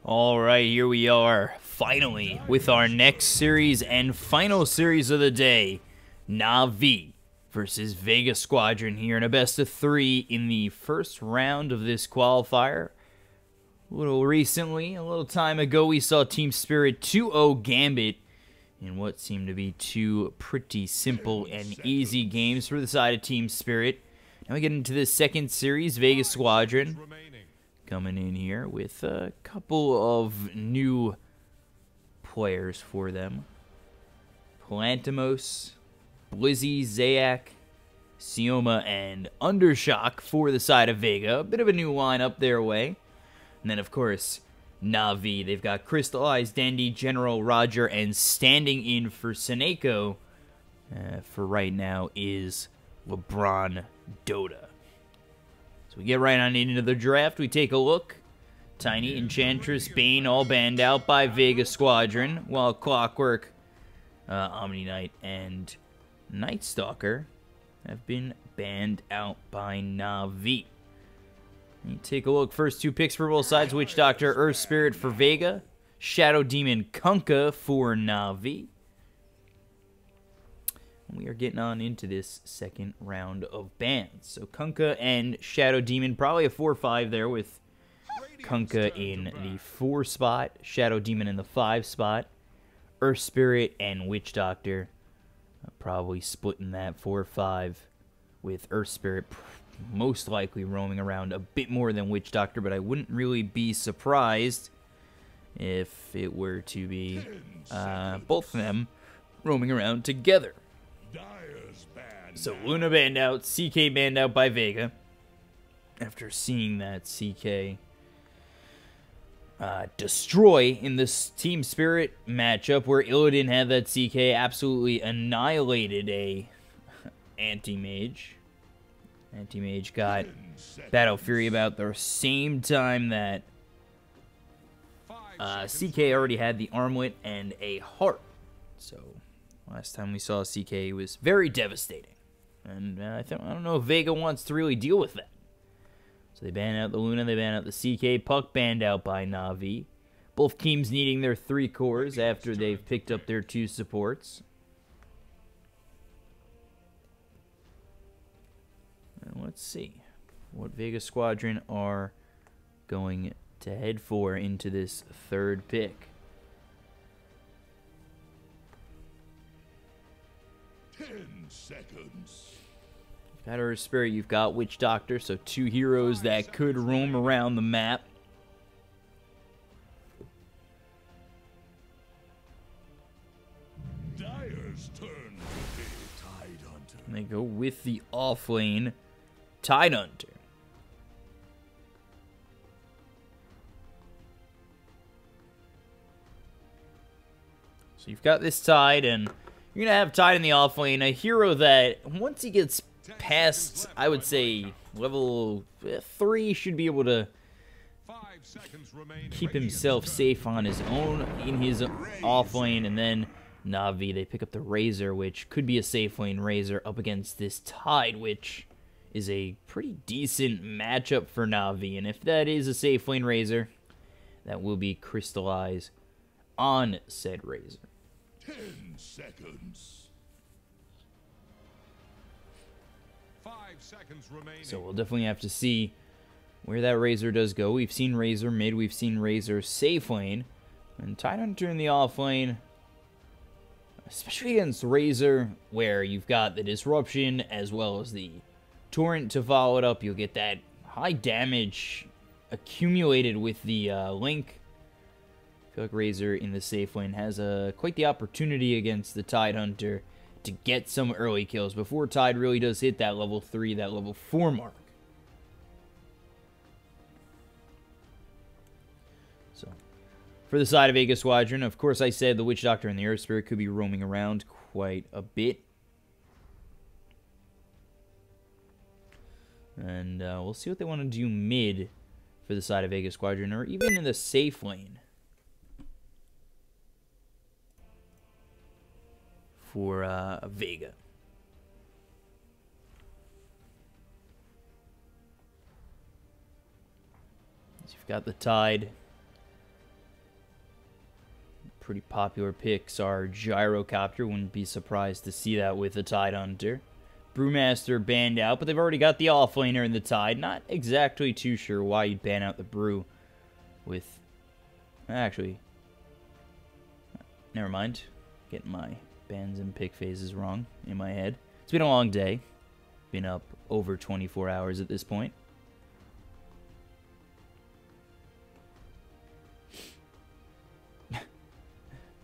All right, here we are, finally, with our next series and final series of the day. NaVi versus Vega Squadron here in a best-of-3 in the first round of this qualifier. A little time ago, we saw Team Spirit 2-0 Gambit in what seemed to be two pretty simple and easy games for the side of Team Spirit. Now we get into the second series, Vega Squadron coming in here with a couple of new players for them. Plantimos, Blizzy, Zayak, Sioma, and Undershock for the side of Vega. A bit of a new lineup their way. And then, of course, NaVi. They've got Crystallized, Dandy, General, Roger, and standing in for Seneko for right now is LeBron Dota. So we get right on into the draft. We take a look. Tiny, Enchantress, Bane all banned out by Vega Squadron, while Clockwork, Omni Knight, and Night Stalker have been banned out by NaVi. You take a look. First two picks for both sides. Witch Doctor, Earth Spirit for Vega. Shadow Demon, Kunkka for NaVi. We are getting on into this second round of bans. So Kunkka and Shadow Demon, probably a 4-5 there with Kunkka in the 4 spot, Shadow Demon in the 5 spot, Earth Spirit and Witch Doctor probably splitting that 4-5 with Earth Spirit most likely roaming around a bit more than Witch Doctor, but I wouldn't really be surprised if it were to be both of them roaming around together. So Luna banned out, CK banned out by Vega. After seeing that CK destroy in this Team Spirit matchup where Illidan had that CK absolutely annihilated a Anti-Mage. Anti-Mage got Battle Fury about the same time that CK already had the armlet and a heart. So last time we saw CK was very devastating. And I don't know if Vega wants to really deal with that. So they ban out the Luna, they ban out the CK. Puck banned out by NaVi. Both teams needing their 3 cores after they've picked up their 2 supports. And let's see what Vega Squadron are going to head for into this third pick. 10 seconds. You've got Earth Spirit, you've got Witch Doctor, so 2 heroes that could roam around the map. Dire's turn to be Tide Hunter. And they go with the offlane Tide Hunter. So you've got this Tide, and you're going to have Tide in the offlane, a hero that once he gets past, I would say, level 3, should be able to keep himself safe on his own in his offlane. And then NaVi, they pick up the Razor, which could be a safe lane Razor up against this Tide, which is a pretty decent matchup for NaVi. And if that is a safe lane Razor, that will be Crystallized on said Razor. 10 seconds. 5 seconds remaining. So we'll definitely have to see where that Razor does go. We've seen Razor mid, we've seen Razor safe lane, and Tide Hunter in the off lane, especially against Razor, where you've got the Disruption as well as the Torrent to follow it up. You'll get that high damage accumulated with the Link. I feel like Razor in the safe lane has quite the opportunity against the Tide Hunter to get some early kills before Tide really does hit that level 3, that level 4 mark. So, for the side of Vega Squadron, of course I said the Witch Doctor and the Earth Spirit could be roaming around quite a bit. And we'll see what they want to do mid for the side of Vega Squadron, or even in the safe lane for Vega. So you've got the Tide pretty popular picks are Gyrocopter. Wouldn't be surprised to see that with the Tidehunter. Brewmaster banned out, but they've already got the offlaner in the Tide. Not exactly too sure why you'd ban out the Brew with... Actually, never mind. Getting my bans and pick phases wrong in my head. It's been a long day. Been up over 24 hours at this point.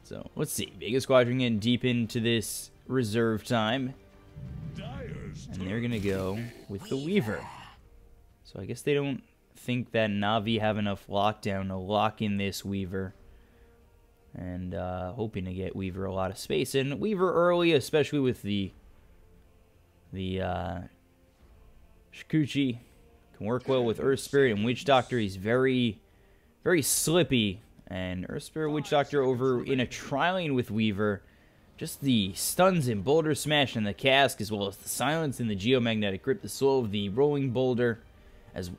So, let's see. Vega Squadron getting deep into this reserve time. And they're going to go with the Weaver. So, I guess they don't think that NaVi have enough lockdown to lock in this Weaver. And hoping to get Weaver a lot of space. And Weaver early, especially with the Shikuchi, can work well with Earth Spirit and Witch Doctor. He's very, very slippy. And Earth Spirit Witch Doctor over in a tri-lane with Weaver. Just the stuns and boulder smash and the cask, as well as the silence and the geomagnetic grip, the slow of the rolling boulder, as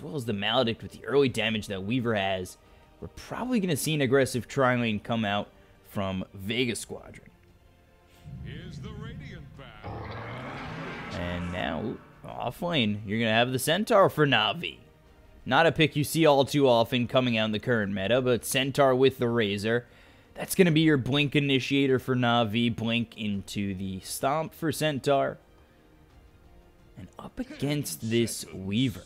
well as the maledict with the early damage that Weaver has. We're probably going to see an aggressive tri-lane come out from Vega Squadron. Here's the Radiant Battle. And now, off lane, you're going to have the Centaur for NaVi. Not a pick you see all too often coming out in the current meta, but Centaur with the Razor. That's going to be your Blink initiator for NaVi. Blink into the Stomp for Centaur. And up against this Weaver.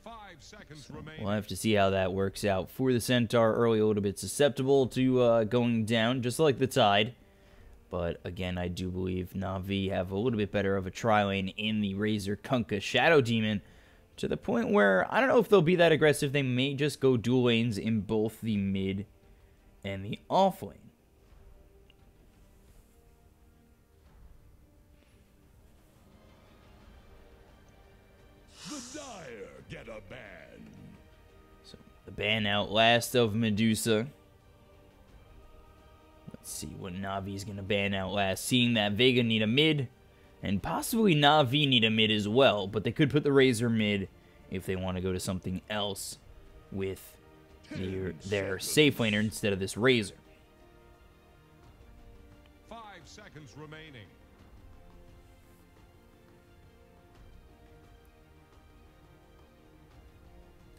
5 seconds So remaining. we'll have to see how that works out. For the Centaur, early a little bit susceptible to going down, just like the Tide. But again, I do believe NaVi have a little bit better of a tri-lane in the Razor Kunkka Shadow Demon, to the point where I don't know if they'll be that aggressive. They may just go dual lanes in both the mid and the off lane. The Dire get a ban. So the ban out last of Medusa. Let's see what NaVi's going to ban out last. Seeing that Vega need a mid, and possibly NaVi need a mid as well, but they could put the Razor mid if they want to go to something else with their safe laner instead of this Razor. 5 seconds remaining.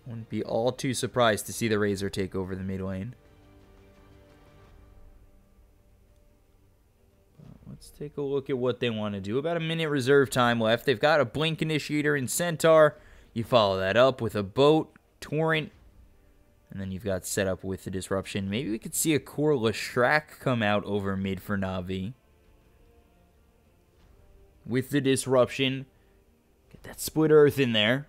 Wouldn't be all too surprised to see the Razor take over the mid lane. Let's take a look at what they want to do. About a minute reserve time left. They've got a Blink initiator in Centaur. You follow that up with a Boat, Torrent, and then you've got set up with the Disruption. Maybe we could see a core Leshrac come out over mid for NaVi. With the Disruption. Get that Split Earth in there.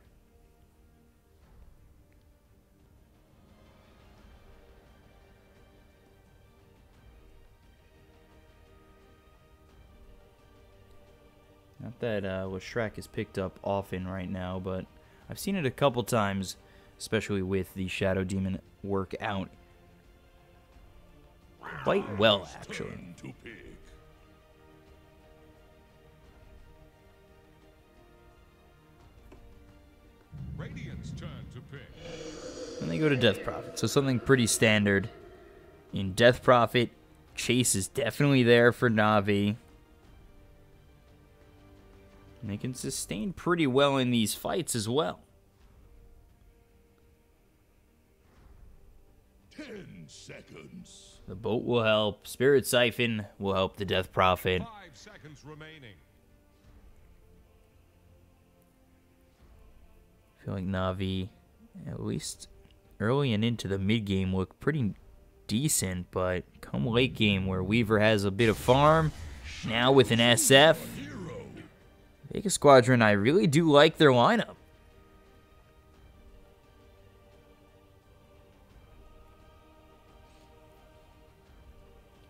Not that Leshrac is picked up often right now, but I've seen it a couple times, especially with the Shadow Demon work out quite well, actually. Turn to pick. Radiant's turn to pick. And they go to Death Prophet, so something pretty standard. In Death Prophet, Chase is definitely there for NaVi. And they can sustain pretty well in these fights as well. 10 seconds. The Boat will help. Spirit Siphon will help the Death Prophet. 5 seconds remaining. I feel like NaVi, at least early and into the mid game, look pretty decent, but come late game where Weaver has a bit of farm, now with an SF, Vega Squadron, I really do like their lineup.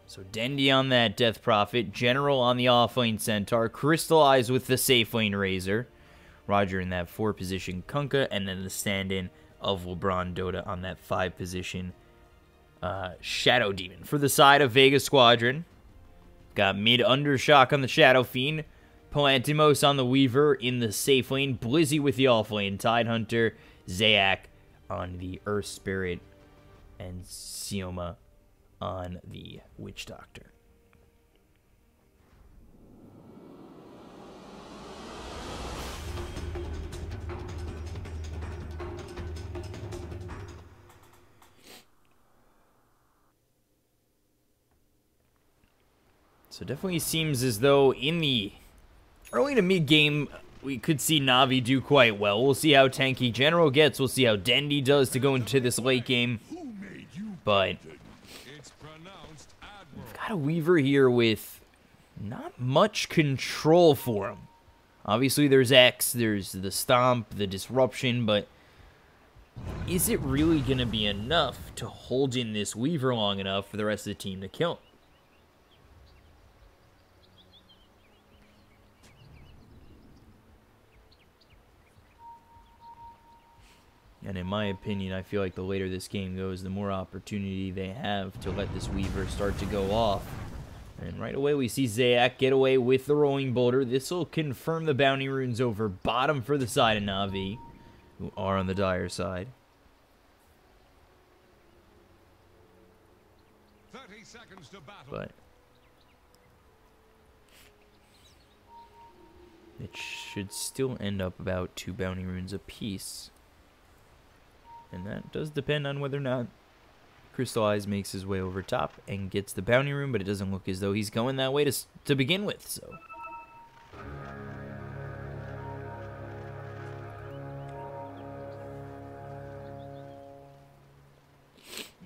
So Dendy on that Death Prophet, General on the offlane Centaur, Crystallize with the safe lane Razor, Roger in that 4-position Kunkka, and then the stand-in of LeBron Dota on that 5-position Shadow Demon. For the side of Vega Squadron, got mid Undershock on the Shadow Fiend, Palantimos on the Weaver in the safe lane, Blizzy with the off lane, Tidehunter, Zayak on the Earth Spirit and Sioma on the Witch Doctor. So definitely seems as though in the early to mid game, we could see NaVi do quite well. We'll see how tanky General gets. We'll see how Dendi does to go into this late game. But we've got a Weaver here with not much control for him. Obviously, there's X, there's the Stomp, the Disruption, but is it really going to be enough to hold in this Weaver long enough for the rest of the team to kill him? And in my opinion, I feel like the later this game goes, the more opportunity they have to let this Weaver start to go off. And right away we see Zayak get away with the Rolling Boulder. This will confirm the bounty runes over bottom for the side of NaVi, who are on the dire side. 30 seconds to battle. But it should still end up about 2 bounty runes apiece. And that does depend on whether or not Crystallize makes his way over top and gets the bounty rune, but it doesn't look as though he's going that way to begin with, so.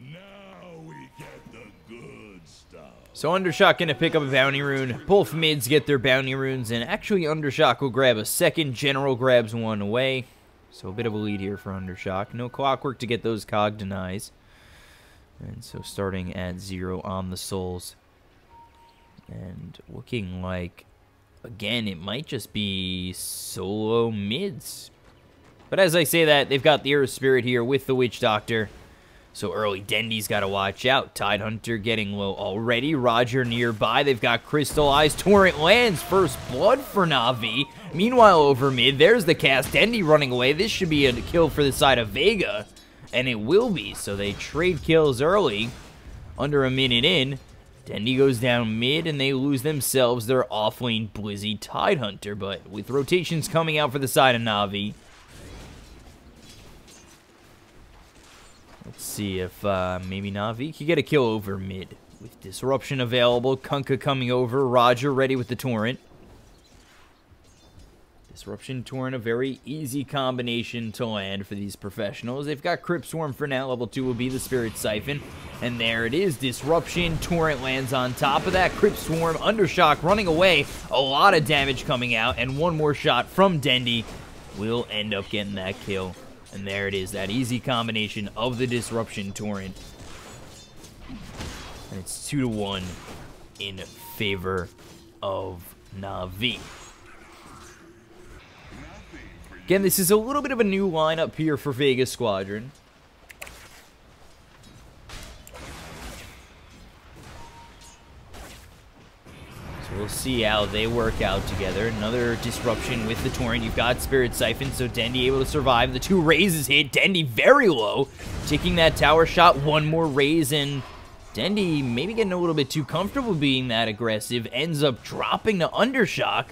Now we get the good stuff. So Undershock gonna pick up a bounty rune. Both mids get their bounty runes, and actually Undershock will grab a second. General grabs one away. So a bit of a lead here for Undershock. No Clockwork to get those cog denies. And so starting at 0 on the souls. And looking like, again, it might just be solo mids. But as I say that, they've got the Earth Spirit here with the Witch Doctor. So early Dendi's got to watch out. Tidehunter getting low already. Roger nearby. They've got Crystallized. Torrent lands. First blood for NaVi. Meanwhile, over mid, there's the cast. Dendi running away. This should be a kill for the side of Vega. And it will be. So they trade kills early. Under a minute in. Dendi goes down mid, and they lose themselves their offlane Blizzy Tidehunter. But with rotations coming out for the side of NaVi, let's see if maybe NaVi can get a kill over mid. With Disruption available, Kunkka coming over, Roger ready with the Torrent. Disruption, Torrent, a very easy combination to land for these professionals. They've got Crypt Swarm for now. Level 2 will be the Spirit Siphon. And there it is. Disruption, Torrent lands on top of that. Crypt Swarm, Undershock running away. A lot of damage coming out. And one more shot from Dendi will end up getting that kill. And there it is, that easy combination of the Disruption Torrent. And it's 2-1 in favor of NaVi. Again, this is a little bit of a new lineup here for Vega Squadron. So we'll see how they work out together. Another Disruption with the Torrent. You've got Spirit Siphon, so Dendi able to survive. The 2 raises hit. Dendi very low. Taking that tower shot. One more raise, and Dendi maybe getting a little bit too comfortable being that aggressive. Ends up dropping to Undershock,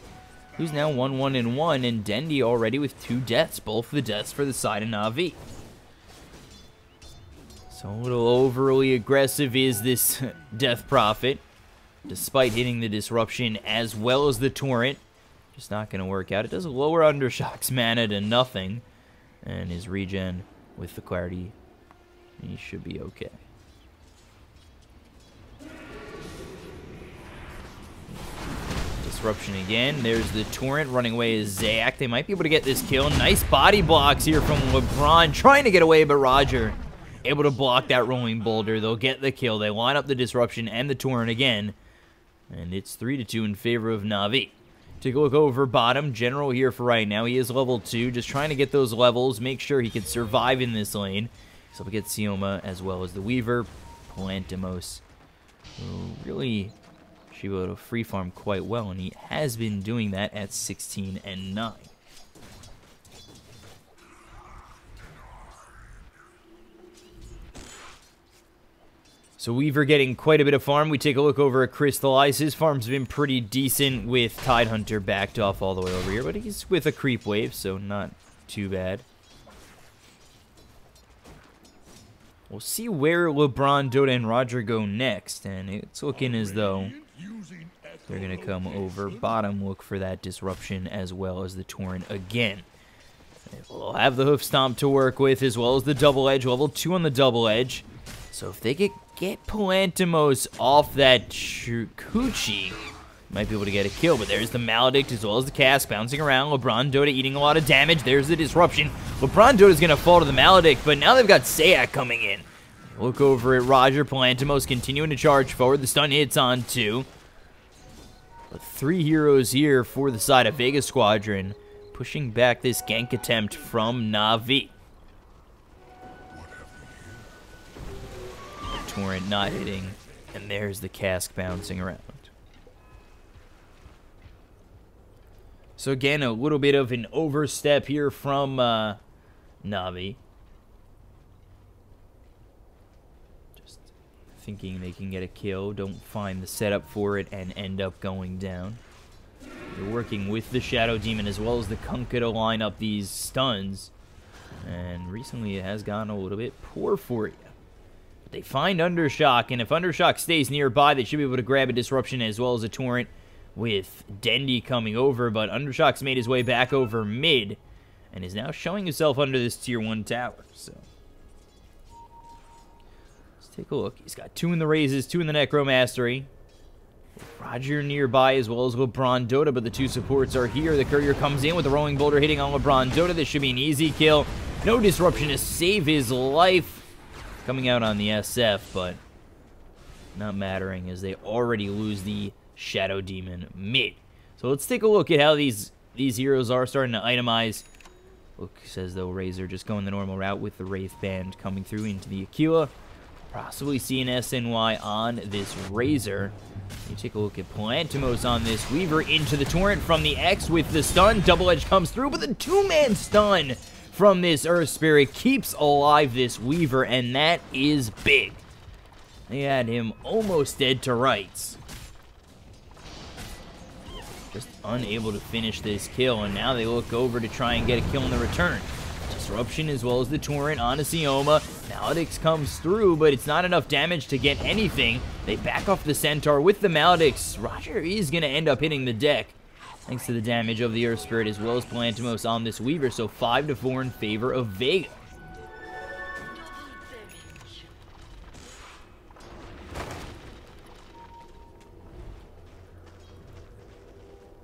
who's now 1-1-1, and Dendi already with 2 deaths. Both the deaths for the side of NaVi. So a little overly aggressive is this Death Prophet, despite hitting the Disruption as well as the Torrent. Just not going to work out. It does lower Undershock's mana to nothing, and his regen with the Clarity, he should be okay. Disruption again. There's the Torrent running away as Zayak. They might be able to get this kill. Nice body blocks here from LeBron. Trying to get away, but Roger able to block that Rolling Boulder. They'll get the kill. They line up the Disruption and the Torrent again. And it's 3-2 in favor of NaVi. Take a look over bottom. General here for right now. He is level 2. Just trying to get those levels. Make sure he can survive in this lane. So we get Sioma as well as the Weaver. Plantimos, who really should be able to free farm quite well, and he has been doing that at 16-9. So Weaver getting quite a bit of farm. We take a look over at Crystallize. His farm's been pretty decent with Tidehunter backed off all the way over here, but he's with a creep wave, so not too bad. We'll see where LeBron, Dota, and Roger go next, and it's looking as though they're going to come over bottom, look for that disruption as well as the Torrent again. We'll have the Hoof Stomp to work with as well as the Double Edge, level 2 on the Double Edge. So if they could get Palantimos off that Coochie, might be able to get a kill. But there's the Maledict as well as the Cask bouncing around. LeBron Dota eating a lot of damage. There's the disruption. LeBron Dota is going to fall to the Maledict, but now they've got Sayak coming in. Look over at Roger. Palantimos continuing to charge forward. The stun hits on 2. But 3 heroes here for the side of Vega Squadron, pushing back this gank attempt from NaVi. Torrent not hitting, and there's the Cask bouncing around. So again, a little bit of an overstep here from NaVi. Just thinking they can get a kill, don't find the setup for it, and end up going down. They're working with the Shadow Demon as well as the Kunkka to line up these stuns. And recently it has gone a little bit poor for you. But they find Undershock, and if Undershock stays nearby, they should be able to grab a disruption as well as a Torrent with Dendy coming over. But Undershock's made his way back over mid and is now showing himself under this tier 1 tower. So let's take a look. He's got 2 in the raises, 2 in the Necromastery. Roger nearby as well as LeBron Dota, but the 2 supports are here. The Courier comes in with the Rolling Boulder hitting on LeBron Dota. This should be an easy kill. No disruption to save his life. Coming out on the SF, but not mattering as they already lose the Shadow Demon mid. So let's take a look at how these heroes are starting to itemize. Looks as though Razor just going the normal route with the Wraith Band coming through into the Aquila. Possibly see an SNY on this Razor. You take a look at Palantimos on this Weaver into the Torrent from the X with the stun. Double Edge comes through, but the 2-man stun from this Earth Spirit keeps alive this Weaver, and that is big. They had him almost dead to rights. Just unable to finish this kill, and now they look over to try and get a kill in the return. Disruption as well as the Torrent on a Sioma. Maledicts comes through, but it's not enough damage to get anything. They back off the Centaur with the Maledicts. Roger is going to end up hitting the deck, thanks to the damage of the Earth Spirit as well as Palantimos on this Weaver. So 5-4 in favor of Vega.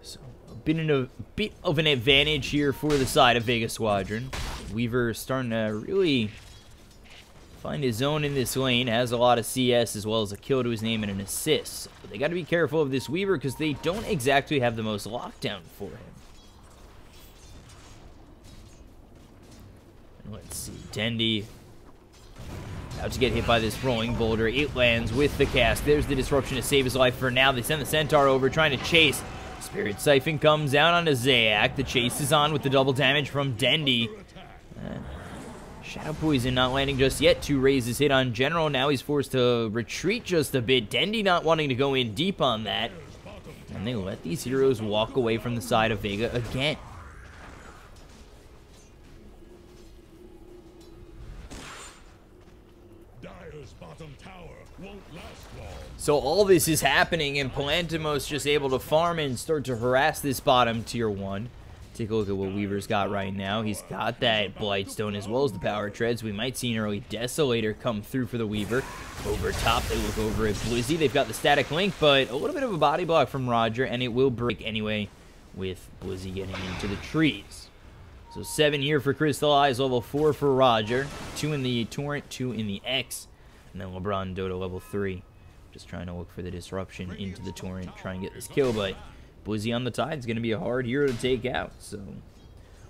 So been a bit of an advantage here for the side of Vega Squadron. Weaver starting to really find his zone in this lane. Has a lot of CS as well as a kill to his name and an assist. But they got to be careful of this Weaver because they don't exactly have the most lockdown for him. And let's see. Dendy about to get hit by this Rolling Boulder. It lands with the Cask. There's the disruption to save his life for now. They send the Centaur over trying to chase. Spirit Siphon comes down onto Zayak. The chase is on with the double damage from Dendy. Shadow Poison not landing just yet. 2 raises hit on General. Now he's forced to retreat just a bit. Dendy not wanting to go in deep on that. And they let these heroes walk away from the side of Vega again. Dire's bottom tower won't last long. So all this is happening, and Palantimos just able to farm and start to harass this bottom tier 1. Take a look at what Weaver's got right now. He's got that Blightstone as well as the Power Treads. We might see an early Desolator come through for the Weaver. Over top, they look over at Blizzy. They've got the Static Link, but a little bit of a body block from Roger, and it will break anyway with Blizzy getting into the trees. So 7 here for Crystallize, level 4 for Roger. 2 in the Torrent, 2 in the X, and then LeBron Dota level 3. Just trying to look for the disruption into the Torrent, try and get this kill, but Blizzy on the Tide is going to be a hard hero to take out, so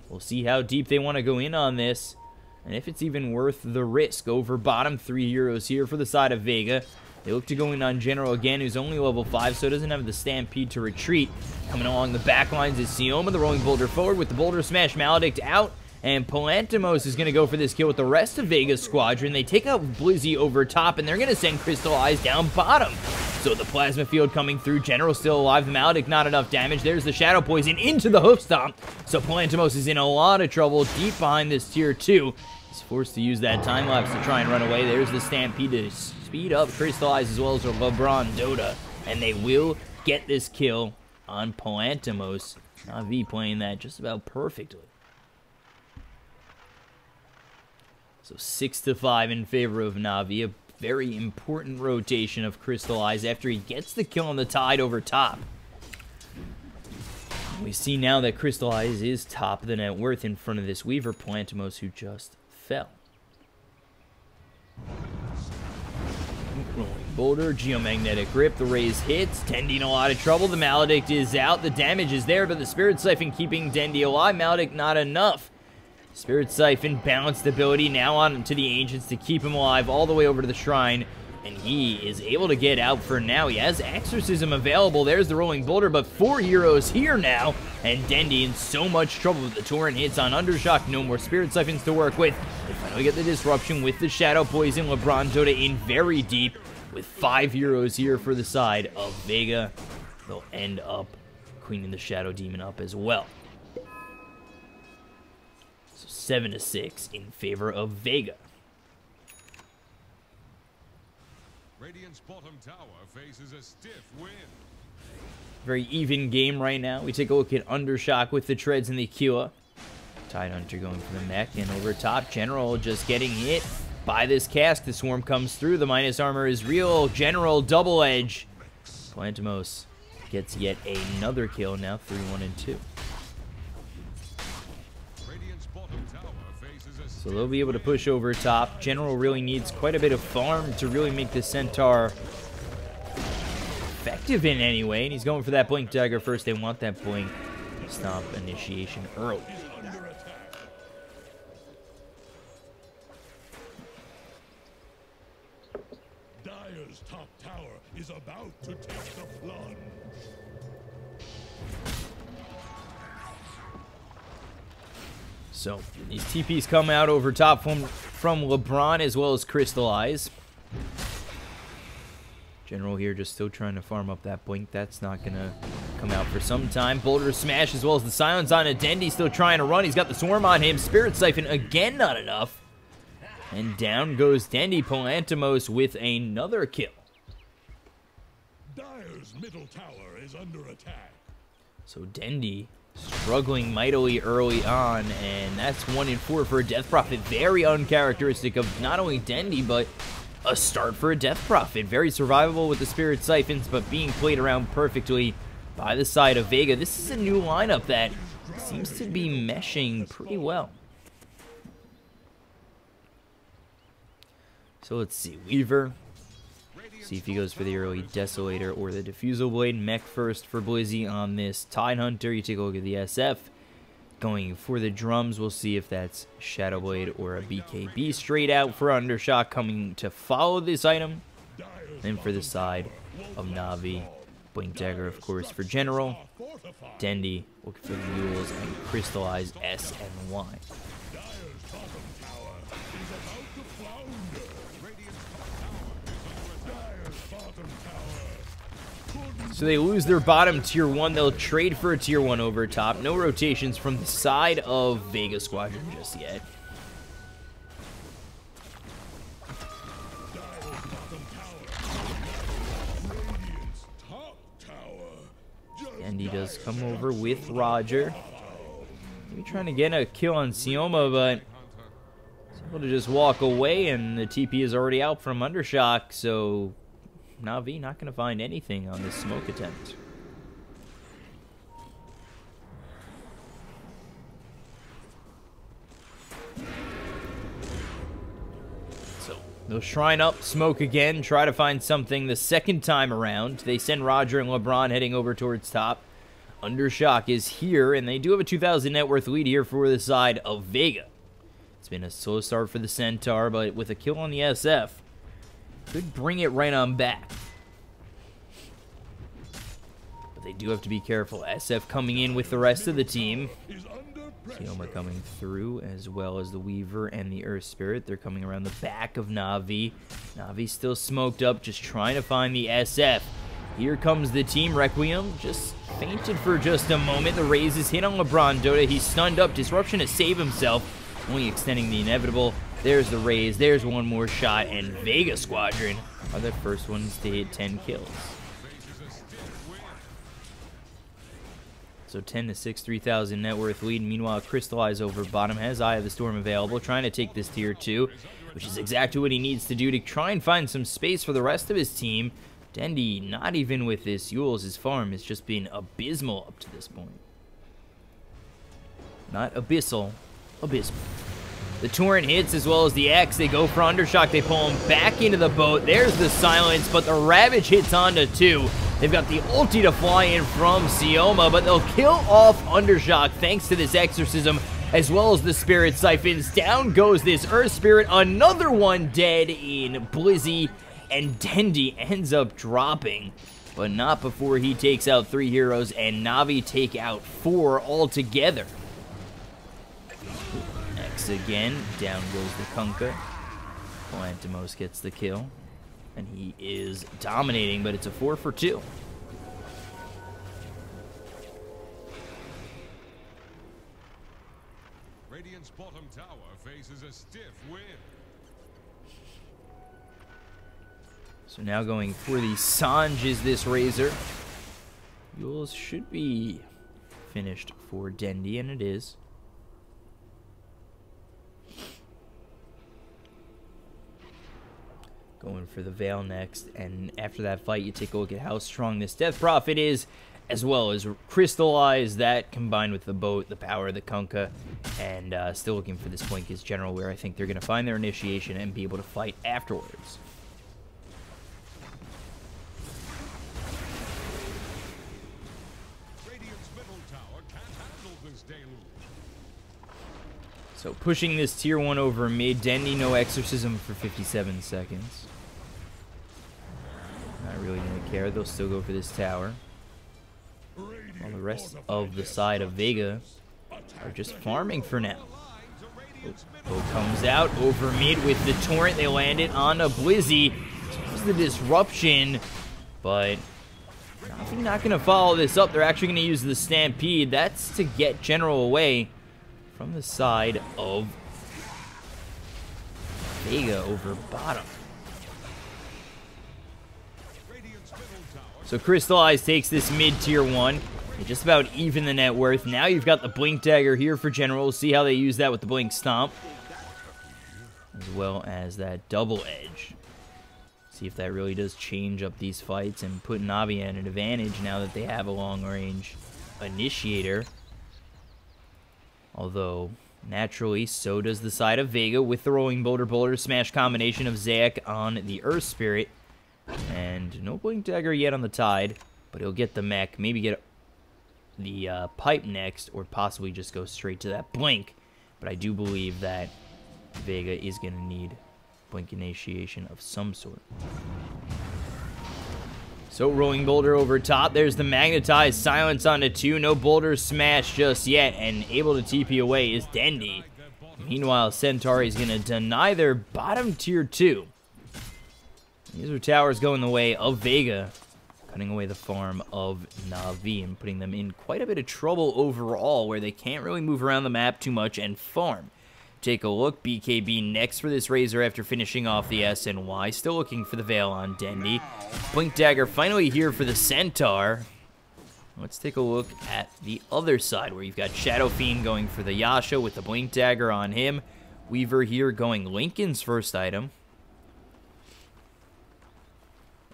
we'll see how deep they want to go in on this, and if it's even worth the risk. Over bottom, 3 heroes here for the side of Vega. They look to go in on General again, who's only level 5, so doesn't have the Stampede to retreat. Coming along the back lines is Sioma, the Rolling Boulder forward with the Boulder Smash. Maledict out, And Palantimos is going to go for this kill with the rest of Vega's squadron. They take out Blizzy over top, and they're going to send Crystal Eyes down bottom. So the Plasma Field coming through. General still alive. The Maledict not enough damage. There's the Shadow Poison into the Hoof Stomp. So Palantimos is in a lot of trouble deep behind this tier 2. He's forced to use that time lapse to try and run away. There's the Stampede to speed up Crystal Eyes as well as LeBron Dota. And they will get this kill on Palantimos. NaVi playing that just about perfectly. So 6-5 in favor of NaVi. A very important rotation of Crystal Eyes after he gets the kill on the Tide over top. We see now that Crystal Eyes is top of the net worth in front of this Weaver Palantimos who just fell. Rolling Boulder, Geomagnetic Grip, the raise hits, Dendy in a lot of trouble, the Maledict is out, the damage is there, but the Spirit Siphon keeping Dendy alive, Maledict not enough. Spirit Siphon balanced ability now on to the Ancients to keep him alive all the way over to the Shrine, and he is able to get out for now. He has Exorcism available, there's the Rolling Boulder, but 4 heroes here now, and Dendy in so much trouble with the Torrent hits on Undershock, no more Spirit Siphons to work with. They finally get the Disruption with the Shadow Poison, LeBron Dota in very deep, with 5 heroes here for the side of Vega. They'll end up cleaning the Shadow Demon up as well. So 7-6 in favor of Vega. Radiant's bottom tower faces a stiff wind. Very even game right now. We take a look at Undershock with the Treads and the Aquila. Tidehunter going for the mech, and over top, General just getting hit by this cask. The Swarm comes through. The minus armor is real. General double edge. Palantimos gets yet another kill. Now 3-1-2. So they'll be able to push over top. General really needs quite a bit of farm to really make the Centaur effective in any way. And he's going for that Blink Dagger first. They want that Blink Stomp initiation early. Top tower is about to take the plunge. So these TPs come out over top from LeBron as well as Crystal Eyes. General here just still trying to farm up that Blink. That's not going to come out for some time. Boulder Smash as well as the Silence on a Dendy still trying to run. He's got the Swarm on him. Spirit Siphon again not enough. And down goes Dendy. Palantimos with another kill. Dire's middle tower is under attack. So Dendy struggling mightily early on, and that's 1-4 for a Death Prophet. Very uncharacteristic of not only Dendy, but a start for a Death Prophet. Very survivable with the Spirit Siphons, but being played around perfectly by the side of Vega. This is a new lineup that seems to be meshing pretty well. So let's see, Weaver. See if he goes for the early Desolator or the Diffusal Blade. Mech first for Blizzy on this Tidehunter. You take a look at the SF. Going for the drums, we'll see if that's Shadow Blade or a BKB straight out for Undershock coming to follow this item. Then for the side of NaVi, Blink Dagger, of course, for General. Dendy looking for the Mules and Crystal Eyes S and Y. So they lose their bottom tier 1. They'll trade for a tier 1 over top. No rotations from the side of Vega Squadron just yet. And he does come over with Roger. Maybe trying to get a kill on Sioma, but he's able to just walk away, and the TP is already out from Undershock, so NaVi not going to find anything on this smoke attempt. So they'll shrine up, smoke again, try to find something the second time around. They send Roger and LeBron heading over towards top. Undershock is here, and they do have a 2,000 net worth lead here for the side of Vega. It's been a slow start for the Centaur, but with a kill on the SF, could bring it right on back. But they do have to be careful. SF coming in with the rest of the team. Sioma coming through, as well as the Weaver and the Earth Spirit. They're coming around the back of NaVi. NaVi still smoked up, just trying to find the SF. Here comes the team. Requiem just fainted for just a moment. The raise is hit on LeBron Dota. He's stunned up. Disruption to save himself, only extending the inevitable. There's the raise. There's one more shot, and Vega Squadron are the first ones to hit 10 kills. So 10-6, 3,000 net worth lead. Meanwhile, Crystallize over bottom has Eye of the Storm available, trying to take this tier 2, which is exactly what he needs to do to try and find some space for the rest of his team. Dendy, not even with this Yules, his farm has just been abysmal up to this point. Not abyssal, abysmal. The Torrent hits as well as the X. They go for Undershock. They pull him back into the boat. There's the silence, but the Ravage hits onto 2. They've got the ulti to fly in from Sioma, but they'll kill off Undershock thanks to this Exorcism, as well as the Spirit Siphons. Down goes this Earth Spirit. Another one dead in Blizzy, and Dendy ends up dropping, but not before he takes out 3 heroes, and NaVi take out 4 altogether. X again. Down goes the Kunkka. Lantimos gets the kill, and he is dominating, but it's a 4 for 2. Radiant's bottom tower faces a stiff wind. So now going for the Sanj is this Razor. Yules should be finished for Dendy, and it is. Going for the Veil next, and after that fight, you take a look at how strong this Death Prophet is, as well as Crystallize that combined with the boat, the power of the Kunkka, and still looking for this point against General, where I think they're going to find their initiation and be able to fight afterwards. Radiant's middle tower can't handle this deluge. So pushing this tier 1 over mid. Dendy, no Exorcism for 57 seconds. Not really going to care. They'll still go for this tower. While the rest of the side of Vega are just farming for now. Boat comes out over mid with the Torrent. They land it on a Blizzy. This is the disruption, but NaVi not going to follow this up. They're actually going to use the Stampede. That's to get General away from the side of Vega over bottom. So Crystallize takes this mid tier 1. They just about even the net worth. Now you've got the Blink Dagger here for General. We'll see how they use that with the Blink Stomp, as well as that Double Edge. See if that really does change up these fights and put NaVi at an advantage now that they have a long-range Initiator. Although, naturally, so does the side of Vega with the Rolling Boulder Smash combination of Zayak on the Earth Spirit. And no Blink Dagger yet on the Tide, but he'll get the mech, maybe get the pipe next, or possibly just go straight to that Blink. But I do believe that Vega is going to need Blink initiation of some sort. So Rolling Boulder over top. There's the Magnetized Silence onto 2. No Boulder Smash just yet, and able to TP away is Dendy. Meanwhile, Centauri is going to deny their bottom tier 2. These are towers going the way of Vega, cutting away the farm of NaVi and putting them in quite a bit of trouble overall, where they can't really move around the map too much and farm. Take a look. BKB next for this Razor after finishing off the SNY. Still looking for the Veil on Dendy. Blink Dagger finally here for the Centaur. Let's take a look at the other side, where you've got Shadow Fiend going for the Yasha with the Blink Dagger on him. Weaver here going Lincoln's first item.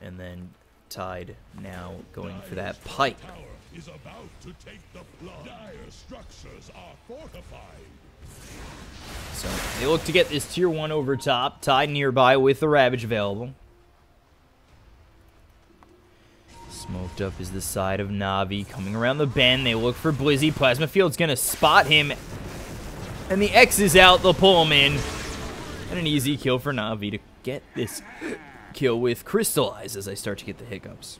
And then Tide now going for that pipe. Tower is about to take the plunge. Dire structures are fortified. So they look to get this tier 1 over top. Tide nearby with the Ravage available. Smoked up is the side of NaVi. Coming around the bend, they look for Blizzy. Plasma Field's going to spot him. And the X is out. They'll pull him in. And an easy kill for NaVi to get this kill with Crystallize as I start to get the hiccups.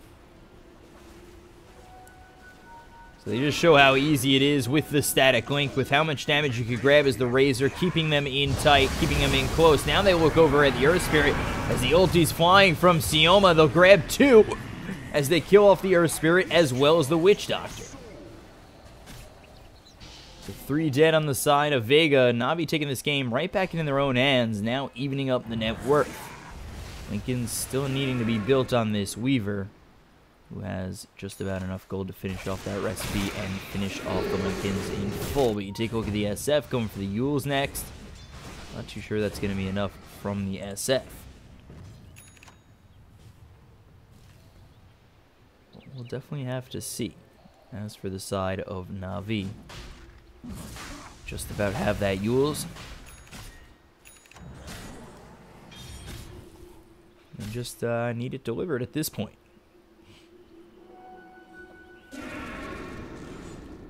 So So they just show how easy it is with the static link, with how much damage you could grab as the Razor, keeping them in tight, keeping them in close. Now they look over at the Earth Spirit as the ulti's flying from Sioma. They'll grab 2 as they kill off the Earth Spirit as well as the Witch Doctor. So 3 dead on the side of Vega. NaVi taking this game right back in their own hands, now evening up the net worth. Lincoln's still needing to be built on this Weaver, who has just about enough gold to finish off that recipe and finish off the Lincolns in full. But you take a look at the SF, going for the Yules next. Not too sure that's going to be enough from the SF. We'll definitely have to see. As for the side of NaVi, just about have that Yules. And just need it delivered at this point.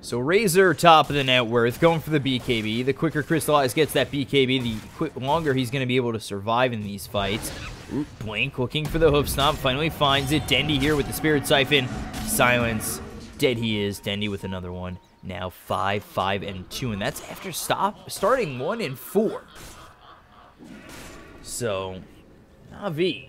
So Razor, top of the net worth, going for the BKB. The quicker Crystallize gets that BKB, the longer he's going to be able to survive in these fights. Ooh, Blink looking for the Hoof Stomp, finally finds it. Dendy here with the Spirit Siphon. Silence. Dead he is. Dendy with another one. Now 5, 5, and 2, and that's after starting 1 and 4. So, NaVi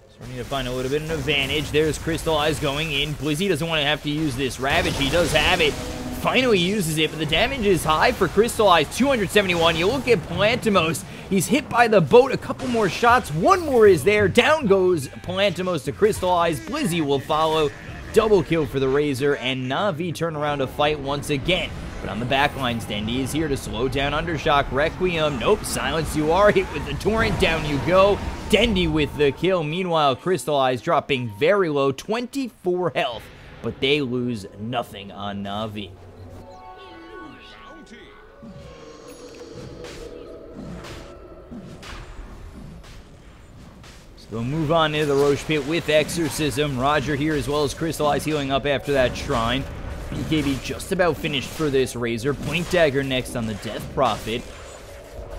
starting to find a little bit of an advantage. There's Crystallize going in. Blizzy doesn't want to have to use this Ravage. He does have it. Finally uses it, but the damage is high for Crystallize. 271. You look at Palantimos. He's hit by the boat. A couple more shots. One more is there. Down goes Palantimos to Crystallize. Blizzy will follow. Double kill for the Razor, and NaVi turn around to fight once again. But on the backlines, Dendy is here to slow down Undershock. Requiem, nope, Silence, you are hit with the Torrent, down you go. Dendy with the kill. Meanwhile, Crystallize dropping very low, 24 health, but they lose nothing on NaVi. So we'll move on into the Roche Pit with Exorcism. Roger here as well as Crystallize healing up after that Shrine. BKB just about finished for this Razor. Blink Dagger next on the Death Prophet.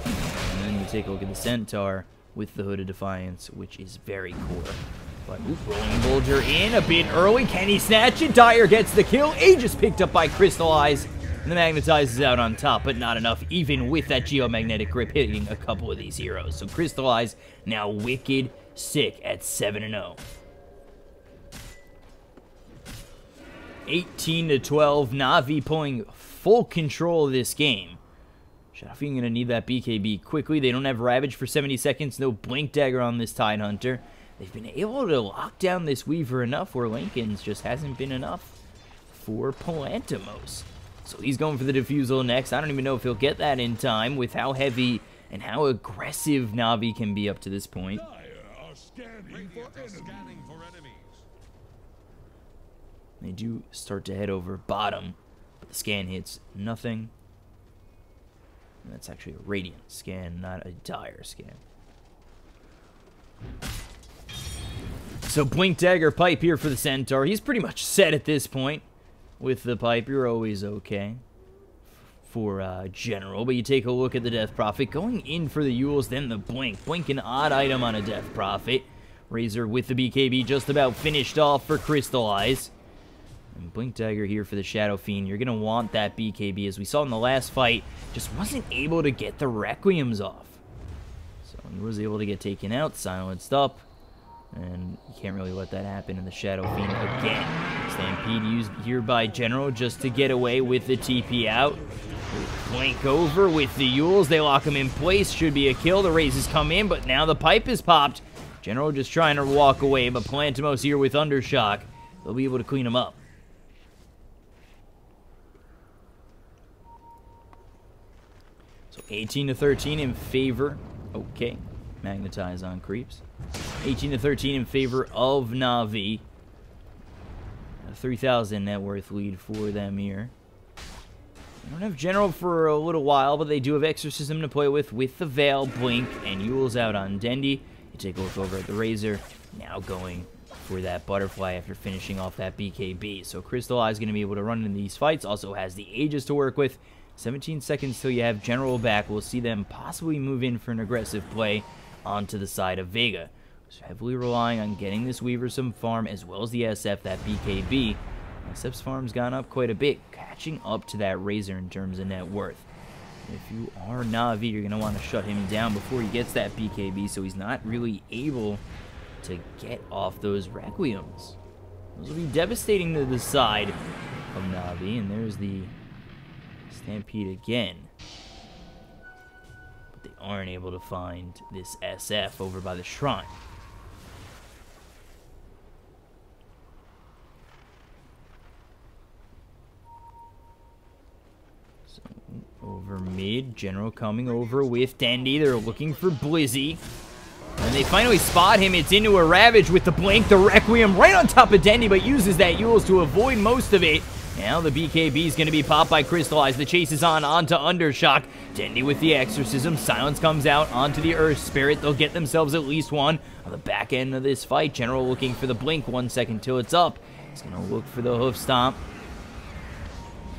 And then you take a look at the Centaur with the Hood of Defiance, which is very core. But Rolling Bulger in a bit early. Can he snatch it? Dyer gets the kill. Aegis picked up by Crystallize. And the Magnetize is out on top, but not enough, even with that Geomagnetic Grip hitting a couple of these heroes. So Crystallize now wicked sick at 7-0. 18-12, NaVi pulling full control of this game. Shadowfiend going to need that BKB quickly. They don't have Ravage for 70 seconds. No Blink Dagger on this Tidehunter. They've been able to lock down this Weaver enough where Lincoln's just hasn't been enough for Palantimos. So he's going for the Diffusal next. I don't even know if he'll get that in time with how heavy and how aggressive NaVi can be up to this point. They do start to head over bottom, but the scan hits nothing. And that's actually a Radiant scan, not a Dire scan. So Blink Dagger Pipe here for the Centaur. He's pretty much set at this point. With the Pipe, you're always okay for General. But you take a look at the Death Prophet. Going in for the Yules, then the Blink. Blink an odd item on a Death Prophet. Razor with the BKB just about finished off for Crystallize. And Blink Dagger here for the Shadow Fiend. You're going to want that BKB. As we saw in the last fight, just wasn't able to get the Requiems off. So he was able to get taken out, silenced up. And you can't really let that happen in the Shadow Fiend again. Stampede used here by General just to get away with the TP out. Blink over with the Yules. They lock him in place. Should be a kill. The Razes come in, but now the Pipe is popped. General just trying to walk away, but Palantimos here with Undershock. They'll be able to clean him up. So 18-13 in favor. Okay. Magnetize on creeps. 18-13 in favor of NaVi. A 3,000 net worth lead for them here. They don't have General for a little while, but they do have Exorcism to play with the Veil, Blink, and Yules out on Dendy. You take a look over at the Razor. Now going for that Butterfly after finishing off that BKB. So Crystallize is going to be able to run in these fights. Also has the Aegis to work with. 17 seconds till you have General back. We'll see them possibly move in for an aggressive play onto the side of Vega. So heavily relying on getting this Weaver some farm as well as the SF, that BKB. SF's farm's gone up quite a bit, catching up to that Razor in terms of net worth. If you are NaVi, you're going to want to shut him down before he gets that BKB, so he's not really able to get off those Requiems. Those will be devastating to the side of NaVi, and there's the Stampede again. But they aren't able to find this SF over by the shrine. So, over mid, General coming over with Dendy. They're looking for Blizzy. And they finally spot him. It's into a Ravage with the Blink. The Requiem right on top of Dendy, but uses that Yules to avoid most of it. Now the BKB is going to be popped by Crystallize. The chase is onto Undershock. Dendy with the Exorcism. Silence comes out onto the Earth Spirit. They'll get themselves at least one on the back end of this fight. General looking for the Blink. 1 second till it's up. He's going to look for the Hoof Stomp.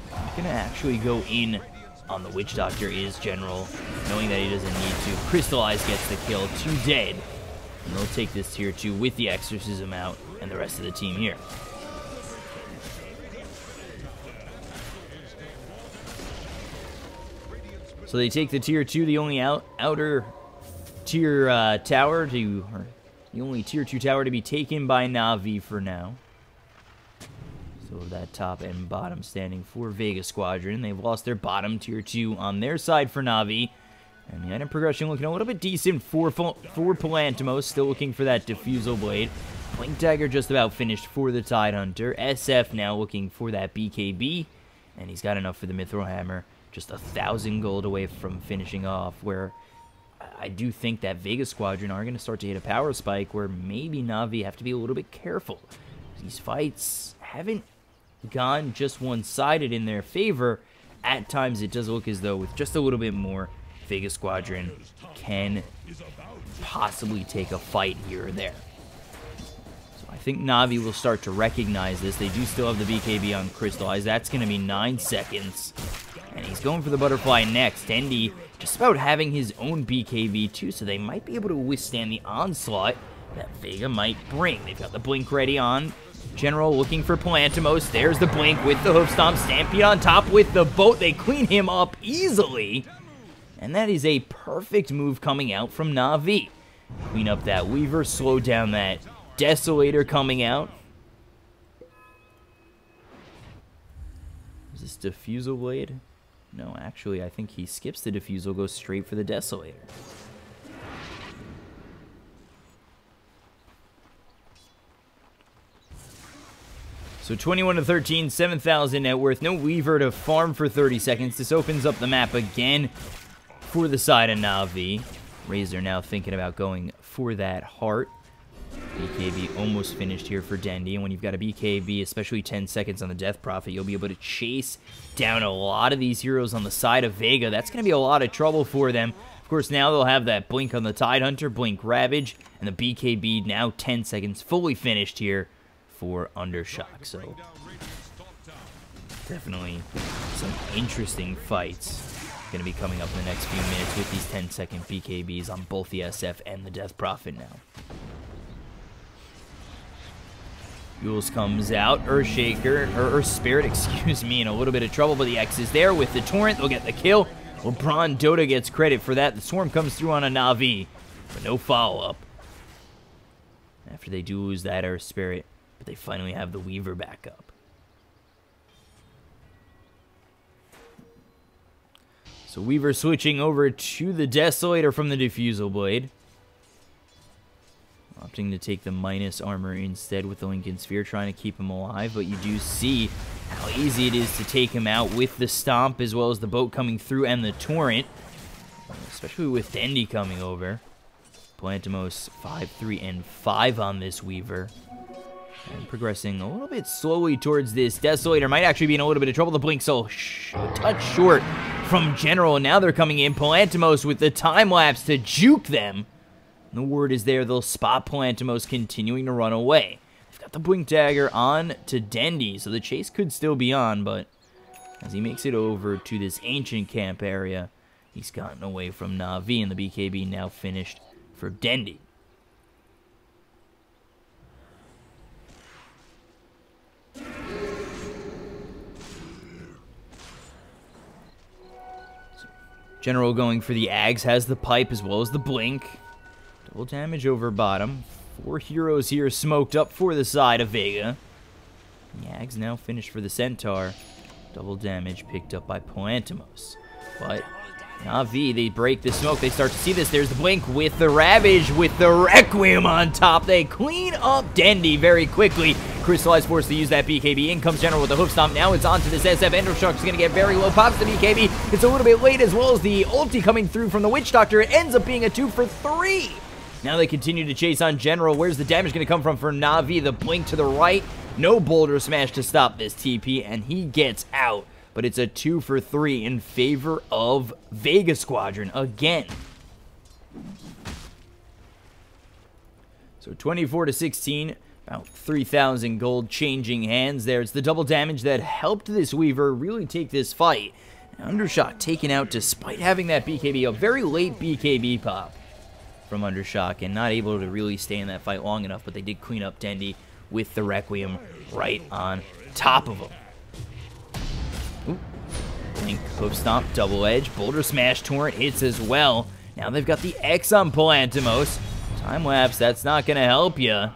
He's going to actually go in on the Witch Doctor is General, knowing that he doesn't need to. Crystallize gets the kill, 2 dead. And they'll take this tier 2 with the Exorcism out and the rest of the team here. So they take the tier 2, the only outer tier tower to, or the only tier 2 tower to be taken by NaVi for now. So that top and bottom standing for Vega Squadron. They've lost their bottom tier 2 on their side for NaVi. And the item progression looking a little bit decent for Palantimos. Still looking for that Diffusal Blade. Blink Dagger just about finished for the Tidehunter. SF now looking for that BKB. And he's got enough for the Mithril Hammer. Just 1,000 gold away from finishing off. Where I do think that Vega Squadron are going to start to hit a power spike. Where maybe NaVi have to be a little bit careful. These fights haven't gone just one-sided in their favor. At times it does look as though with just a little bit more, Vega Squadron can possibly take a fight here or there. So I think NaVi will start to recognize this. They do still have the BKB on Crystallize. That's going to be 9 seconds. And he's going for the Butterfly next. Dendy just about having his own BKB too, so they might be able to withstand the onslaught that Vega might bring. They've got the Blink ready on General looking for Palantimos. There's the Blink with the Hoof Stomp. Stampede on top with the boat. They clean him up easily. And that is a perfect move coming out from NaVi. Clean up that Weaver. Slow down that Desolator coming out. Is this Diffusal Blade? No, actually, I think he skips the Diffusal, goes straight for the Desolator. So 21 to 13, 7,000 net worth. No Weaver to farm for 30 seconds. This opens up the map again for the side of NaVi. Razor now thinking about going for that heart. BKB almost finished here for Dendy. And when you've got a BKB, especially 10 seconds on the Death Prophet, you'll be able to chase down a lot of these heroes on the side of Vega. That's going to be a lot of trouble for them. Of course, now they'll have that Blink on the Tidehunter, Blink Ravage, and the BKB now 10 seconds fully finished here for Undershock. So definitely some interesting fights going to be coming up in the next few minutes with these 10-second BKBs on both the SF and the Death Prophet now. Yules comes out, Earth Spirit, excuse me, in a little bit of trouble, but the X is there with the Torrent. They'll get the kill. LeBron Dota gets credit for that. The Swarm comes through on a NaVi, but no follow-up. After they do lose that Earth Spirit, but they finally have the Weaver back up. So Weaver switching over to the Desolator from the Diffusal Blade. Opting to take the minus armor instead with the Lincoln Sphere, trying to keep him alive. But you do see how easy it is to take him out with the Stomp, as well as the boat coming through and the Torrent. Especially with Dendy coming over. Palantimos 5, 3, and 5 on this Weaver. And progressing a little bit slowly towards this Desolator. Might actually be in a little bit of trouble. The Blink so a touch short from General. Now they're coming in. Palantimos with the time-lapse to juke them. And the word is there. They'll spot Palantimos continuing to run away. They've got the Blink Dagger on to Dendy. So the chase could still be on. But as he makes it over to this ancient camp area, he's gotten away from NaVi. And the BKB now finished for Dendy. General going for the Ags, has the pipe as well as the blink. Double damage over bottom. 4 heroes here smoked up for the side of Vega. The Ags now finished for the Centaur. Double damage picked up by Poantimos. But NaVi, they break the smoke. They start to see this. There's the blink with the Ravage, with the Requiem on top. They clean up Dendy very quickly. Crystallize forced to use that BKB. In comes General with the hoof stomp. Now it's onto this SF. Endershock's going to get very low. Pops the BKB. It's a little bit late, as well as the ulti coming through from the Witch Doctor. It ends up being a 2 for 3. Now they continue to chase on General. Where's the damage going to come from for NaVi? The blink to the right. No Boulder Smash to stop this TP, and he gets out. But it's a 2 for 3 in favor of Vega Squadron again. So 24 to 16, about 3,000 gold changing hands there. It's the double damage that helped this Weaver really take this fight. And Undershock taken out despite having that BKB, a very late BKB pop from Undershock, and not able to really stay in that fight long enough, but they did clean up Dendy with the Requiem right on top of him. Ooh. Blink, hoof stomp, double edge, Boulder Smash, Torrent hits as well. Now they've got the X on Poantimos. Time lapse, that's not going to help you.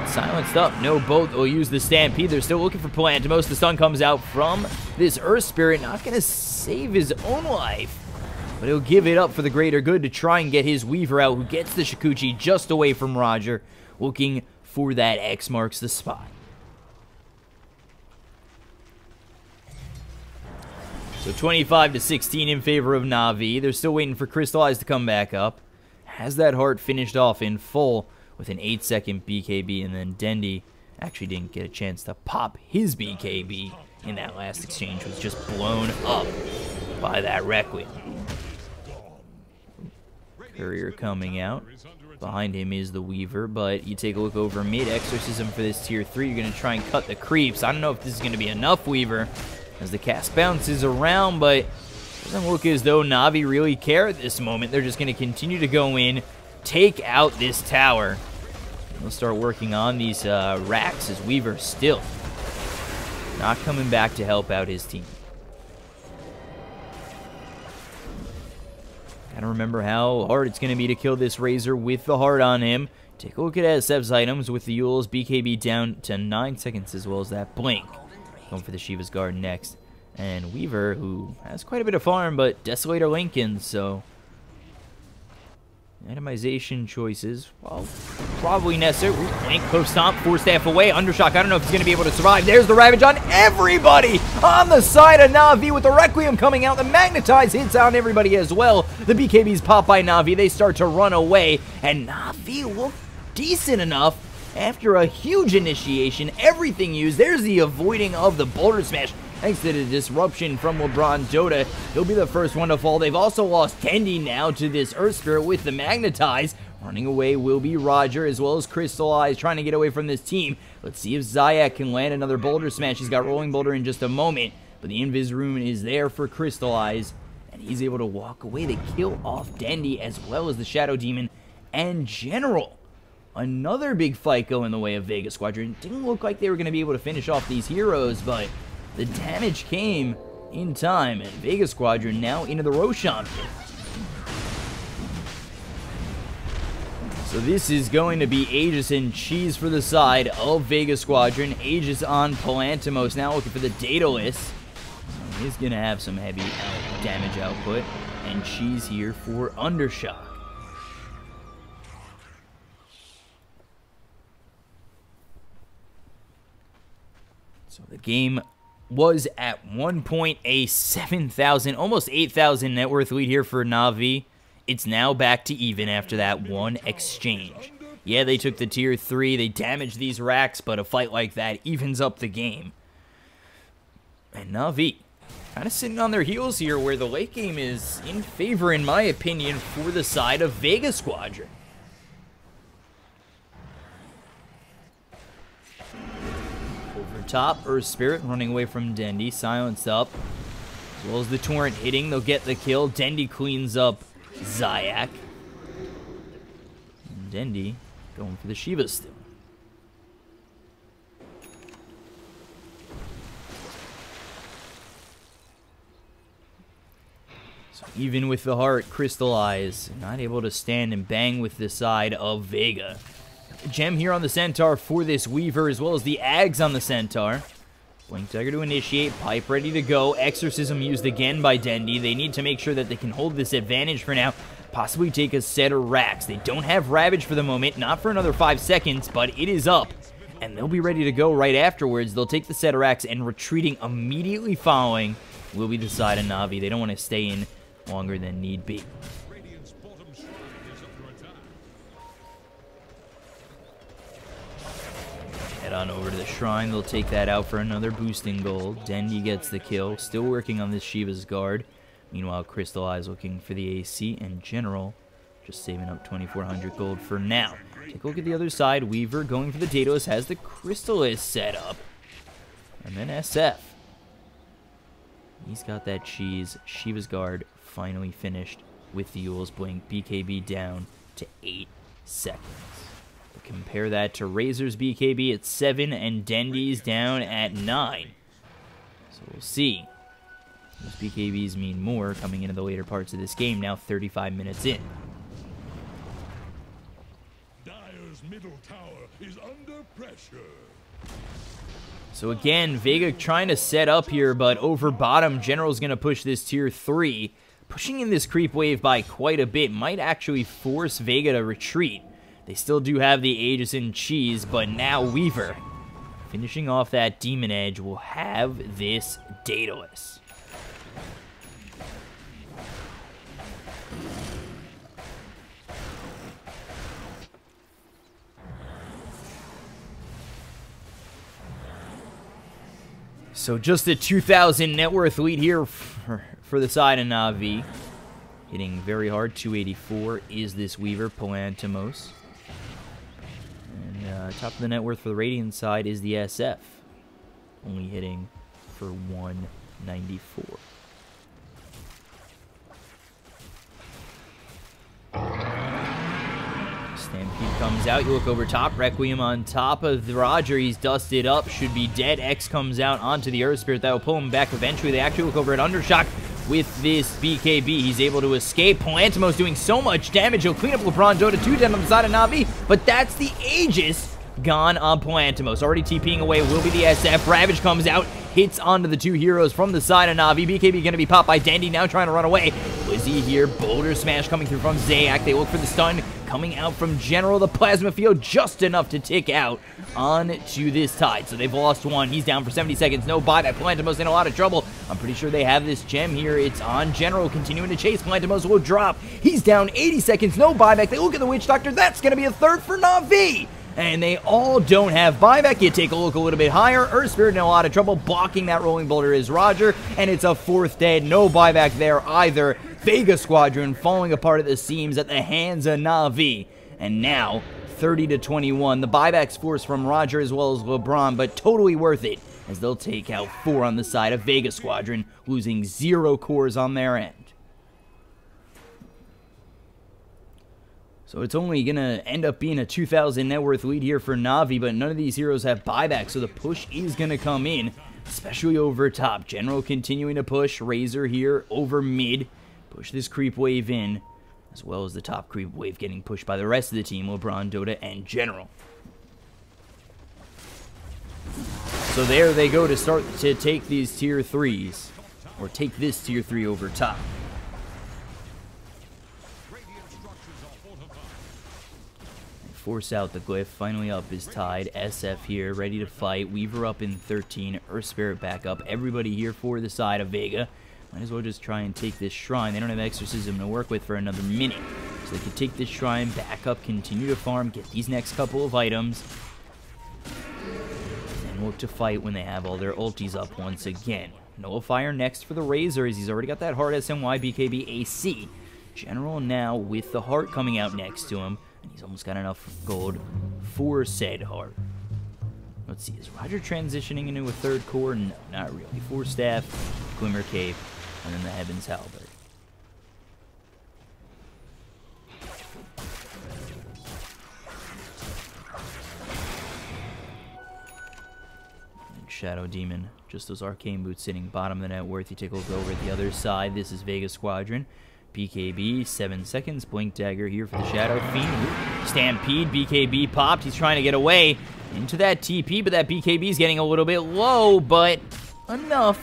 Silenced up, no boat. They'll use the Stampede. They're still looking for Poantimos. The stun comes out from this Earth Spirit, not going to save his own life, but he'll give it up for the greater good to try and get his Weaver out, who gets the Shikuchi just away from Roger, looking for that X marks the spot. So 25 to 16 in favor of NaVi. They're still waiting for Crystallize to come back up. Has that heart finished off in full with an 8-second BKB, and then Dendy actually didn't get a chance to pop his BKB in that last exchange. Was just blown up by that Requiem. Courier coming out. Behind him is the Weaver, but you take a look over mid. Exorcism for this tier 3. You're going to try and cut the creeps. I don't know if this is going to be enough, Weaver, as the cast bounces around, but it doesn't look as though NaVi really care at this moment. They're just going to continue to go in, take out this tower. They'll start working on these racks, as Weaver still not coming back to help out his team. Gotta remember how hard it's going to be to kill this Razor with the heart on him. Take a look at SF's items with the Yules. BKB down to 9 seconds, as well as that blink. Going for the Shiva's Guard next. And Weaver, who has quite a bit of farm, but Desolator Lincoln, so itemization choices, well, probably necessary. Blink, Hoof Stomp, 4 staff away. Undershock, I don't know if he's going to be able to survive. There's the Ravage on everybody on the side of NaVi with the Requiem coming out. The Magnetize hits on everybody as well. The BKBs pop by NaVi. They start to run away, and NaVi look decent enough after a huge initiation. Everything used. There's the avoiding of the Boulder Smash. Thanks to the disruption from LeBron Dota, he'll be the first one to fall. They've also lost Tendy now to this Earth Spirit with the Magnetize. Running away will be Roger, as well as Crystallize, trying to get away from this team. Let's see if Zayak can land another Boulder Smash. He's got Rolling Boulder in just a moment, but the Invis Rune is there for Crystallize, and he's able to walk away. They kill off Dendy, as well as the Shadow Demon and General. Another big fight going the way of Vega Squadron. Didn't look like they were going to be able to finish off these heroes, but the damage came in time, and Vega Squadron now into the Roshan pit. So this is going to be Aegis and Cheese for the side of Vega Squadron. Aegis on Poantimos now looking for the Daedalus. So he's going to have some heavy damage output, and Cheese here for Undershock. So the game was at one point a 7,000, almost 8,000 net worth lead here for NaVi. It's now back to even after that one exchange. Yeah, they took the tier 3, they damaged these racks, but a fight like that evens up the game. And NaVi kind of sitting on their heels here, where the late game is in favor, in my opinion, for the side of Vega Squadron. Top, Earth Spirit running away from Dendy, silenced up, as well as the Torrent hitting. They'll get the kill. Dendy cleans up Zayak. And Dendy going for the Shiva still. So Even with the heart, Crystallize not able to stand and bang with the side of Vega. Gem here on the Centaur for this Weaver, as well as the Ags on the Centaur. Blink Dagger to initiate, Pipe ready to go, Exorcism used again by Dendy. They need to make sure that they can hold this advantage for now, possibly take a set of racks. They don't have Ravage for the moment, not for another 5 seconds, but it is up. And they'll be ready to go right afterwards. They'll take the set of racks, and retreating immediately following will be the side of NaVi. They don't want to stay in longer than need be. Head on over to the Shrine. They'll take that out for another boosting gold. Dendy gets the kill. Still working on this Shiva's guard. Meanwhile, Crystallize looking for the AC, and General just saving up 2,400 gold for now. Take a look at the other side. Weaver going for the Daedalus, has the Crystallis set up. And then SF. He's got that cheese. Shiva's guard finally finished with the Yule's Blink. BKB down to 8 seconds. But compare that to Razor's BKB at 7 and Dendy's down at 9. So we'll see. Those BKBs mean more coming into the later parts of this game, now 35 minutes in. Dire's middle tower is under pressure. So again, Vega trying to set up here, but over bottom, General's going to push this tier 3. Pushing in this creep wave by quite a bit might actually force Vega to retreat. They still do have the Aegis and Cheese, but now Weaver, finishing off that Demon Edge, will have this Daedalus. So just a 2,000 net worth lead here for the side of NaVi. Hitting very hard, 284 is this Weaver, Palantimos. And top of the net worth for the Radiant side is the SF. Only hitting for 194. Stampede comes out, you look over top, Requiem on top of the Roger, he's dusted up, should be dead. X comes out onto the Earth Spirit, that will pull him back eventually. They actually look over at Undershock with this BKB, he's able to escape. Palantimos doing so much damage, he'll clean up LeBron Dota 2 down on the side of NaVi, but that's the Aegis gone on Palantimos. Already TPing away will be the SF. Ravage comes out, hits onto the 2 heroes from the side of NaVi. BKB going to be popped by Dendy, now trying to run away. Lizzie here, Boulder Smash coming through from Zayak. They look for the stun coming out from General. The Plasma Field just enough to tick out onto this Tide. So they've lost one. He's down for 70 seconds. No buyback. Palantimos in a lot of trouble. I'm pretty sure they have this gem here. It's on General, continuing to chase. Palantimos will drop. He's down 80 seconds. No buyback. They look at the Witch Doctor. That's going to be a third for NaVi. And they all don't have buyback. You take a look a little bit higher. Earth Spirit in a lot of trouble. Blocking that rolling boulder is Roger. And it's a 4th dead. No buyback there either. Vega Squadron falling apart at the seams at the hands of NaVi. And now, 30-21. The buybacks forced from Roger as well as LeBron, but totally worth it, as they'll take out 4 on the side of Vega Squadron, losing 0 cores on their end. So it's only going to end up being a 2,000 net worth lead here for NaVi, but none of these heroes have buyback, so the push is going to come in, especially over top. General continuing to push. Razor here over mid. Push this creep wave in, as well as the top creep wave getting pushed by the rest of the team, LeBron, Dota, and General. So there they go to start to take these tier 3s, or take this tier 3 over top. Force out the glyph. Finally up is Tide. SF here, ready to fight. Weaver up in 13. Earth Spirit back up. Everybody here for the side of Vega. Might as well just try and take this shrine. They don't have Exorcism to work with for another minute. So they can take this shrine, back up, continue to farm, get these next couple of items, and look to fight when they have all their ultis up once again. Nullifier next for the Razor, as he's already got that hard SMY BKB AC. General now with the heart coming out next to him. He's almost got enough gold for said heart. Let's see, is Roger transitioning into a 3rd core? No, not really. 4 staff, Glimmer Cape, and then the Heaven's Halberd. Shadow Demon. Just those arcane boots sitting bottom of the net worth. You take a look over at the other side. This is Vega Squadron. BKB, 7 seconds. Blink Dagger here for the Shadow Fiend. Stampede, BKB popped. He's trying to get away into that TP, but that BKB is getting a little bit low, but enough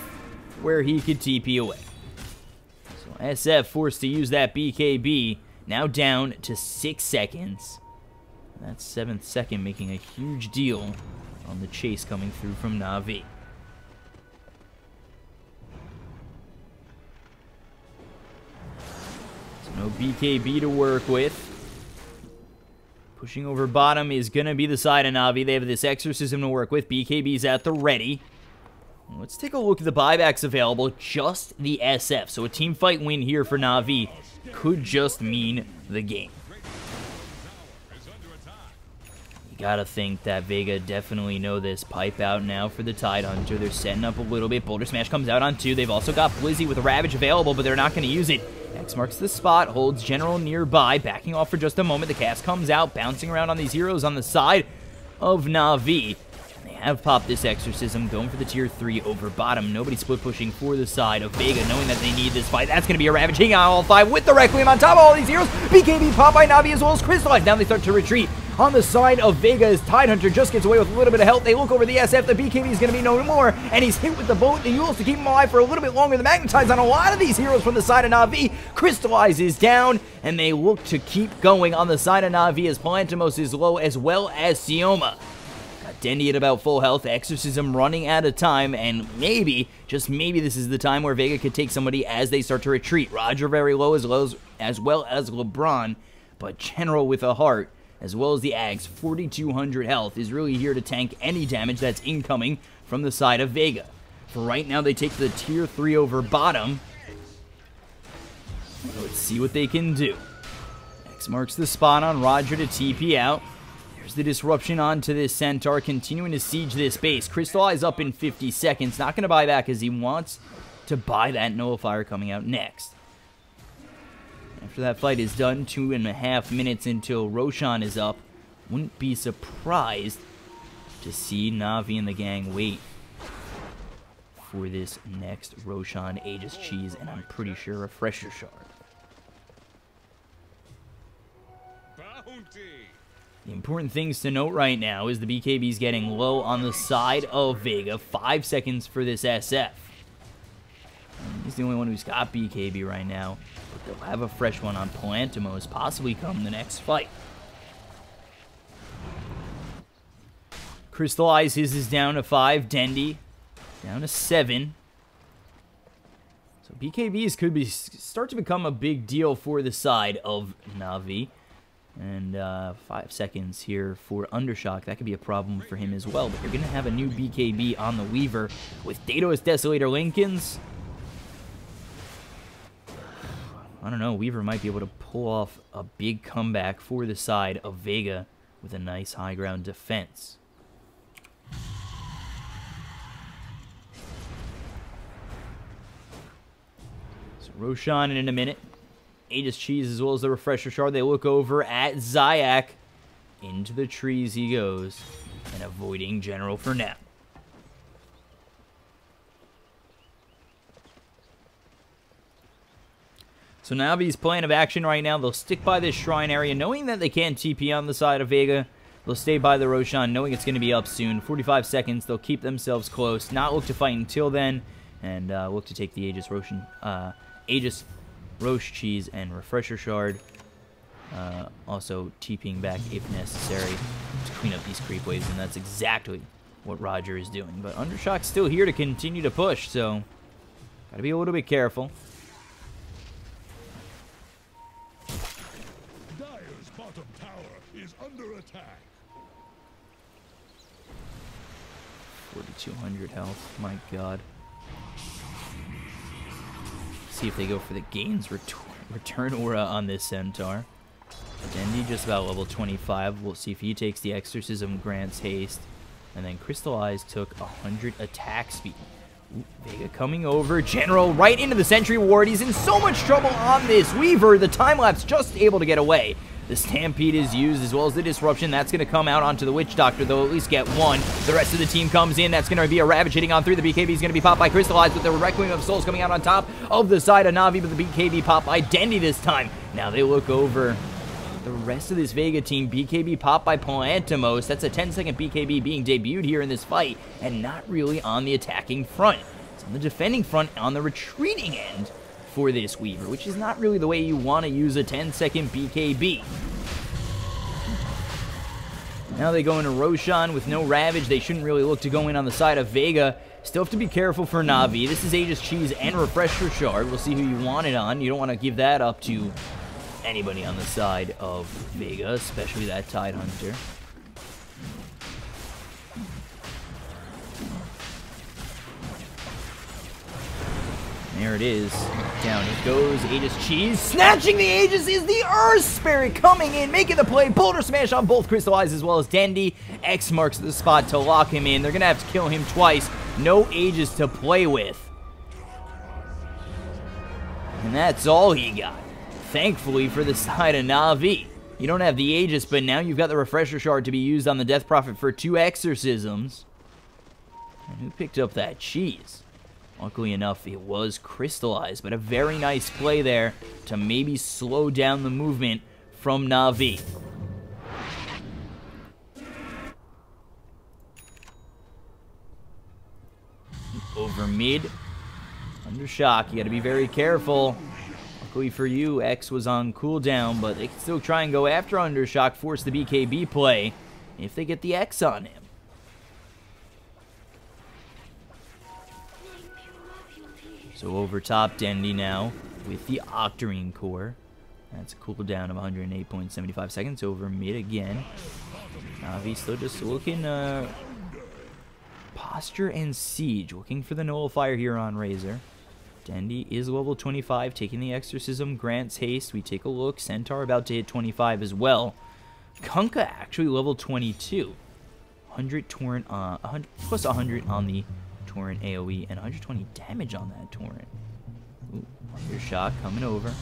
where he could TP away. So SF forced to use that BKB. Now down to 6 seconds. That 7th second making a huge deal on the chase coming through from NaVi. So no BKB to work with. Pushing over bottom is going to be the side of NaVi. They have this Exorcism to work with. BKB's at the ready. Let's take a look at the buybacks available. Just the SF. So a team fight win here for NaVi could just mean the game. You gotta think that Vega definitely know this. Pipe out now for the Tidehunter. They're setting up a little bit. Boulder Smash comes out on 2. They've also got Blizzy with a Ravage available, but they're not going to use it. X marks the spot, holds General nearby, backing off for just a moment. The cast comes out, bouncing around on these heroes on the side of NaVi. And they have popped this Exorcism, going for the tier 3 over bottom. Nobody split pushing for the side of Vega, knowing that they need this fight. That's going to be a Ravage hanging on all 5 with the Requiem on top of all these heroes. BKB popped by NaVi as well as Crystallize. Now they start to retreat. On the side of Vega, as Tidehunter just gets away with a little bit of health. They look over the SF. The BKB is going to be no more, and he's hit with the boat. The Yules to keep him alive for a little bit longer. The Magnetize on a lot of these heroes from the side of NaVi. Crystallize is down, and they look to keep going on the side of NaVi as Plantimos is low, as well as Sioma. Got Dendi at about full health. Exorcism running out of time, and maybe, just maybe, this is the time where Vega could take somebody as they start to retreat. Roger very low as well as LeBron, but General with a heart, as well as the Ags, 4,200 health, is really here to tank any damage that's incoming from the side of Vega. For right now, they take the tier 3 over bottom. Let's see what they can do. X marks the spot on Roger to TP out. There's the disruption onto this Centaur, continuing to siege this base. Crystallize up in 50 seconds. Not going to buy back as he wants to buy that Nullifier coming out next. After that fight is done, 2.5 minutes until Roshan is up. Wouldn't be surprised to see NaVi and the gang wait for this next Roshan, Aegis Cheese, and I'm pretty sure Refresher Shard. Bounty. The important things to note right now is the BKB is getting low on the side of Vega. 5 seconds for this SF. He's the only one who's got BKB right now. But they'll have a fresh one on Plantimos, possibly come the next fight. Crystallize, his is down to 5. Dendi down to 7. So BKBs could start to become a big deal for the side of NaVi. And 5 seconds here for Undershock. That could be a problem for him as well. But you're going to have a new BKB on the Weaver with Daedalus Desolator Lincolns. I don't know, Weaver might be able to pull off a big comeback for the side of Vega with a nice high ground defense. So Roshan in a minute. Aegis Cheese as well as the Refresher Shard. They look over at Zayak. Into the trees he goes, and avoiding General for now. So NaVi's plan of action right now, they'll stick by this shrine area, knowing that they can't TP on the side of Vega. They'll stay by the Roshan, knowing it's going to be up soon. 45 seconds, they'll keep themselves close, not look to fight until then, and look to take the Aegis Roche Cheese and Refresher Shard. Also TPing back if necessary to clean up these creep waves, and that's exactly what Roger is doing. But Undershock's still here to continue to push, so gotta be a little bit careful. Bottom tower is under attack. 4,200 health. My God. See if they go for the Gains return aura on this Centaur. Dendi just about level 25. We'll see if he takes the Exorcism, grants haste. And then Crystallize took 100 attack speed. Ooh, Vega coming over. General right into the Sentry Ward. He's in so much trouble on this Weaver. The time-lapse just able to get away. The Stampede is used, as well as the Disruption. That's going to come out onto the Witch Doctor, though at least get one. The rest of the team comes in. That's going to be a Ravage hitting on through. The BKB is going to be popped by Crystallized, with the Requiem of Souls coming out on top of the side of NaVi, but the BKB popped by Dendy this time. Now they look over the rest of this Vega team. BKB popped by Plantimos. That's a 10-second BKB being debuted here in this fight, and not really on the attacking front. It's on the defending front, on the retreating end for this Weaver, which is not really the way you want to use a 10-second BKB. Now they go into Roshan with no Ravage. They shouldn't really look to go in on the side of Vega. Still have to be careful for NaVi. This is Aegis Cheese and Refresher Shard. We'll see who you want it on. You don't want to give that up to anybody on the side of Vega, especially that Tide Hunter. There it is. Down it goes. Aegis Cheese. Snatching the Aegis is the Earth Spirit coming in, making the play. Boulder Smash on both Crystallized as well as Dendy. X marks the spot to lock him in. They're going to have to kill him twice. No Aegis to play with. And that's all he got. Thankfully for the side of NaVi. You don't have the Aegis, but now you've got the Refresher Shard to be used on the Death Prophet for 2 exorcisms. And who picked up that cheese? Luckily enough, it was Crystallized, but a very nice play there to maybe slow down the movement from NaVi. Over mid. Under shock. You got to be very careful. Luckily for you, X was on cooldown, but they can still try and go after Undershock, force the BKB play if they get the X on him. So over top Dendy now with the Octarine Core. That's a cooldown of 108.75 seconds. Over mid again. NaVi still just looking Posture and Siege. Looking for the Nullifier here on Razor. Dendy is level 25, taking the Exorcism, grants haste. We take a look. Centaur about to hit 25 as well. Kunkka actually level 22. 100 torrent, plus 100 on the Torrent AoE, and 120 damage on that Torrent. Ooh, Undershock coming over. Look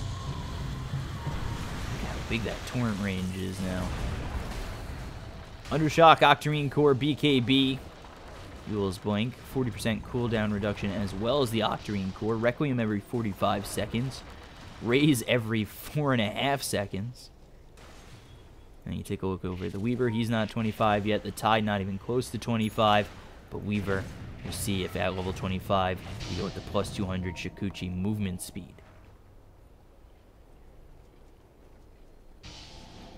how big that Torrent range is now. Undershock, Octarine Core, BKB. Duel's Blink, 40% cooldown reduction, as well as the Octarine Core. Requiem every 45 seconds. Raise every 4.5 seconds. And you take a look over at the Weaver. He's not 25 yet. The Tide not even close to 25. But Weaver, you see if at level 25, you go with the plus 200 Shikuchi movement speed.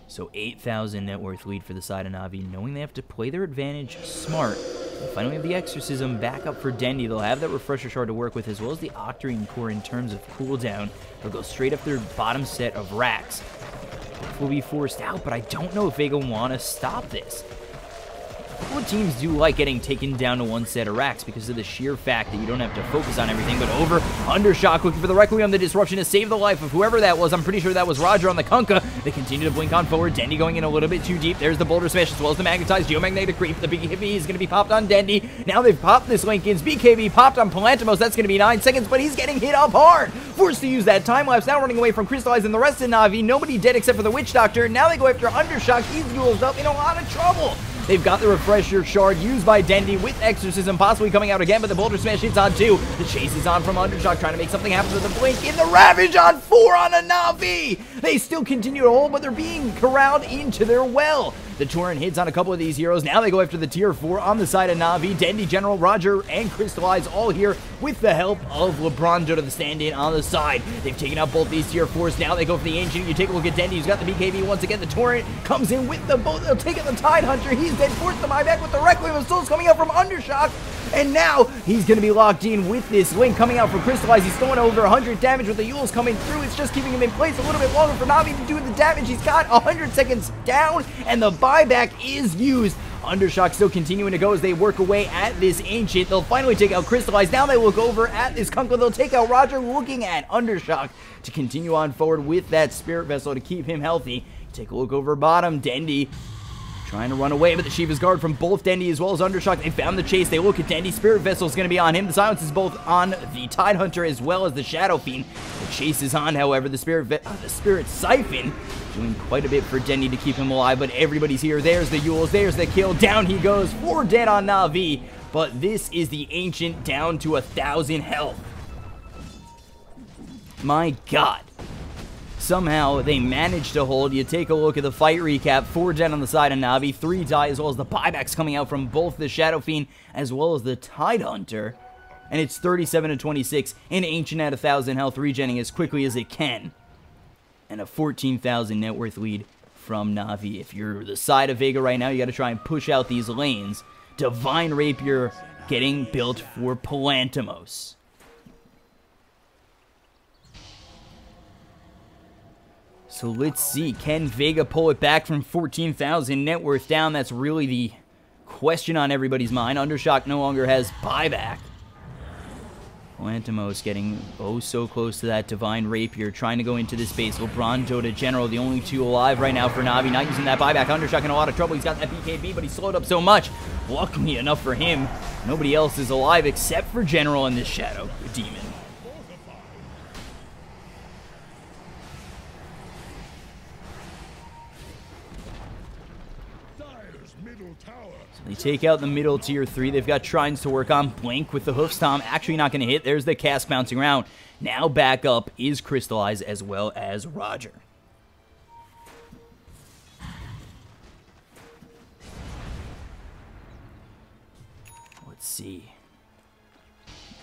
So 8,000 net worth lead for the side of NaVi, knowing they have to play their advantage smart. They finally have the Exorcism back up for Dendy. They'll have that Refresher Shard to work with, as well as the Octarine Core in terms of cooldown. They'll go straight up their bottom set of racks. Will be forced out, but I don't know if Vega want to stop this. A couple of teams do like getting taken down to one set of racks because of the sheer fact that you don't have to focus on everything. But over, Undershock looking for the Requiem, the Disruption to save the life of whoever that was. I'm pretty sure that was Roger on the Kunkka. They continue to blink on forward. Dendy going in a little bit too deep. There's the Boulder Smash as well as the Magnetized Geomagnetic Creep. The BKB is going to be popped on Dendy. Now they've popped this Lincoln's BKB popped on Palantimos. That's going to be 9 seconds, but he's getting hit up hard. Forced to use that time lapse. Now running away from Crystallized and the rest of NaVi. Nobody dead except for the Witch Doctor. Now they go after Undershock. He's dueled up in a lot of trouble. They've got the Refresher Shard used by Dendy with Exorcism possibly coming out again, but the Boulder Smash hits on 2. The chase is on from Undershock, trying to make something happen with the Blink in the Ravage on 4 on a NaVi. They still continue to hold, but they're being corralled into their well. The Torrent hits on a couple of these heroes. Now they go after the tier 4 on the side of NaVi. Dendy, General, Roger, and Crystallize all here with the help of LeBron Joe to the stand-in on the side. They've taken out both these tier 4s. Now they go for the Ancient. You take a look at Dendy, who's got the BKB once again. The Torrent comes in with the both. They'll take it the Tide Hunter. He's dead. Forced the buyback with the Requiem of Souls coming out from Undershock. And now he's going to be locked in with this Link coming out from Crystallize. He's throwing over 100 damage with the Yules coming through. It's just keeping him in place a little bit longer for NaVi to do the damage. He's got 100 seconds down, and the buyback is used. Undershock still continuing to go as they work away at this Ancient. They'll finally take out Crystallize. Now they look over at this Kunkka. They'll take out Roger, looking at Undershock to continue on forward with that Spirit Vessel to keep him healthy. Take a look over bottom. Dendy Trying to run away, but the Shiva's Guard from both Dendy as well as Undershock. They found the chase. They look at Dendy. Spirit Vessel is going to be on him. The silence is both on the Tidehunter as well as the Shadow Fiend. The chase is on, however. The Spirit Siphon doing quite a bit for Dendy to keep him alive, but everybody's here. There's the Yules. There's the kill. Down he goes. 4 dead on NaVi, but this is the Ancient down to 1,000 health. My God. Somehow, they managed to hold. You take a look at the fight recap. 4 dead on the side of NaVi, 3 die, as well as the buybacks coming out from both the Shadow Fiend as well as the Tidehunter. And it's 37-26, and Ancient at 1,000 health, regenning as quickly as it can. And a 14,000 net worth lead from NaVi. If you're the side of Vega right now, you got to try and push out these lanes. Divine Rapier getting built for Palantimos. So let's see, can Vega pull it back from 14,000 net worth down? That's really the question on everybody's mind. Undershock no longer has buyback. Palantimos getting oh so close to that Divine Rapier, trying to go into this base. LeBron, Dota, General, the only 2 alive right now for NaVi, not using that buyback. Undershock in a lot of trouble. He's got that BKB, but he's slowed up so much. Luckily enough for him, nobody else is alive except for General and this Shadow Demon. They take out the middle tier 3. They've got Shrines to work on. Blink with the Hoof Stomp. Actually not going to hit. There's the cast bouncing around. Now back up is Crystallize as well as Roger. Let's see.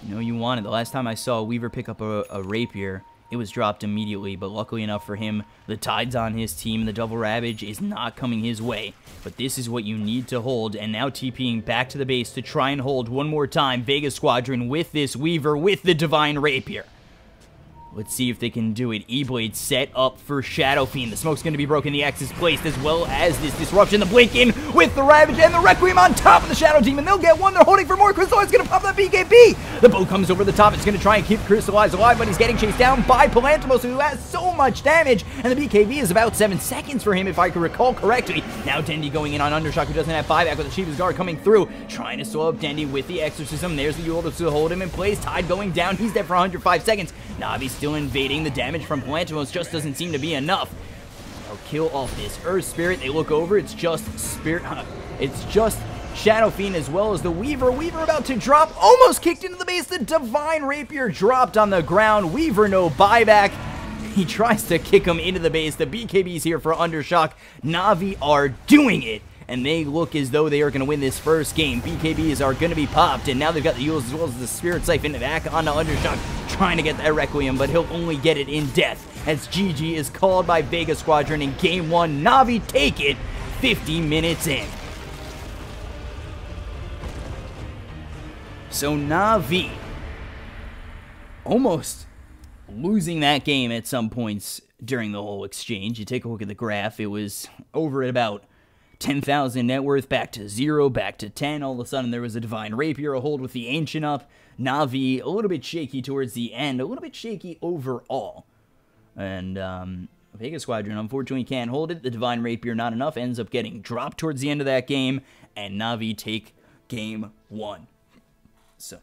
You know you wanted. The last time I saw Weaver pick up a Rapier, it was dropped immediately, but luckily enough for him, the tide's on his team. The Double Ravage is not coming his way, but this is what you need to hold, and now TPing back to the base to try and hold one more time Vega Squadron with this Weaver with the Divine Rapier. Let's see if they can do it. E-Blade set up for Shadow Fiend. The smoke's going to be broken. The X is placed as well as this disruption. The Blink in with the Ravage and the Requiem on top of the Shadow Demon. They'll get one. They're holding for more. Crystallize going to pop that BKB. The bow comes over the top. It's going to try and keep Crystallize alive, but he's getting chased down by Palantimos, who has so much damage. And the BKB is about 7 seconds for him, if I can recall correctly. Now Dendy going in on Undershock, who doesn't have buyback, with the Shiva's Guard coming through, trying to slow up Dendy with the Exorcism. There's the Yule to hold him in place. Tide going down. He's dead for 105 seconds. NaVi's still invading. The damage from Palantimos just doesn't seem to be enough. They'll kill off this Earth Spirit. They look over. It's just Spirit. It's just Shadow Fiend as well as the Weaver. Weaver about to drop. Almost kicked into the base. The Divine Rapier dropped on the ground. Weaver no buyback. He tries to kick him into the base. The BKB's here for Undershock. NaVi are doing it, and they look as though they are going to win this first game. BKBs are going to be popped, and now they've got the Yules as well as the Spirit Siphon back onto Undershock, trying to get that Requiem, but he'll only get it in death, as GG is called by Vega Squadron in Game 1. NaVi take it 50 minutes in. So NaVi almost losing that game at some points during the whole exchange. You take a look at the graph, it was over at about 10,000 net worth, back to 0, back to 10. All of a sudden, there was a Divine Rapier, a hold with the Ancient up. NaVi, a little bit shaky towards the end, a little bit shaky overall. And Vega Squadron, unfortunately, can't hold it. The Divine Rapier, not enough, ends up getting dropped towards the end of that game, and NaVi take Game 1. So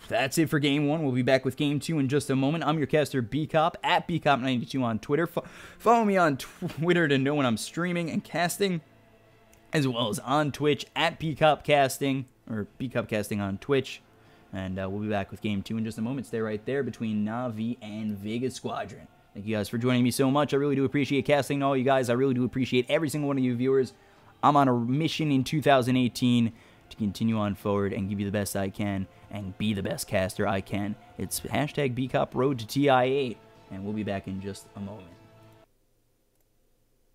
that's it for Game 1. We'll be back with Game 2 in just a moment. I'm your caster, BCop, at BCop92 on Twitter. Follow me on Twitter to know when I'm streaming and casting, as well as on Twitch, at BCopCasting, or BCopCasting on Twitch. And we'll be back with Game 2 in just a moment. Stay right there between NaVi and Vega Squadron. Thank you guys for joining me so much. I really do appreciate casting to all you guys. I really do appreciate every single one of you viewers. I'm on a mission in 2018 to continue on forward and give you the best I can and be the best caster I can. It's hashtag BCop Road to TI8, and we'll be back in just a moment.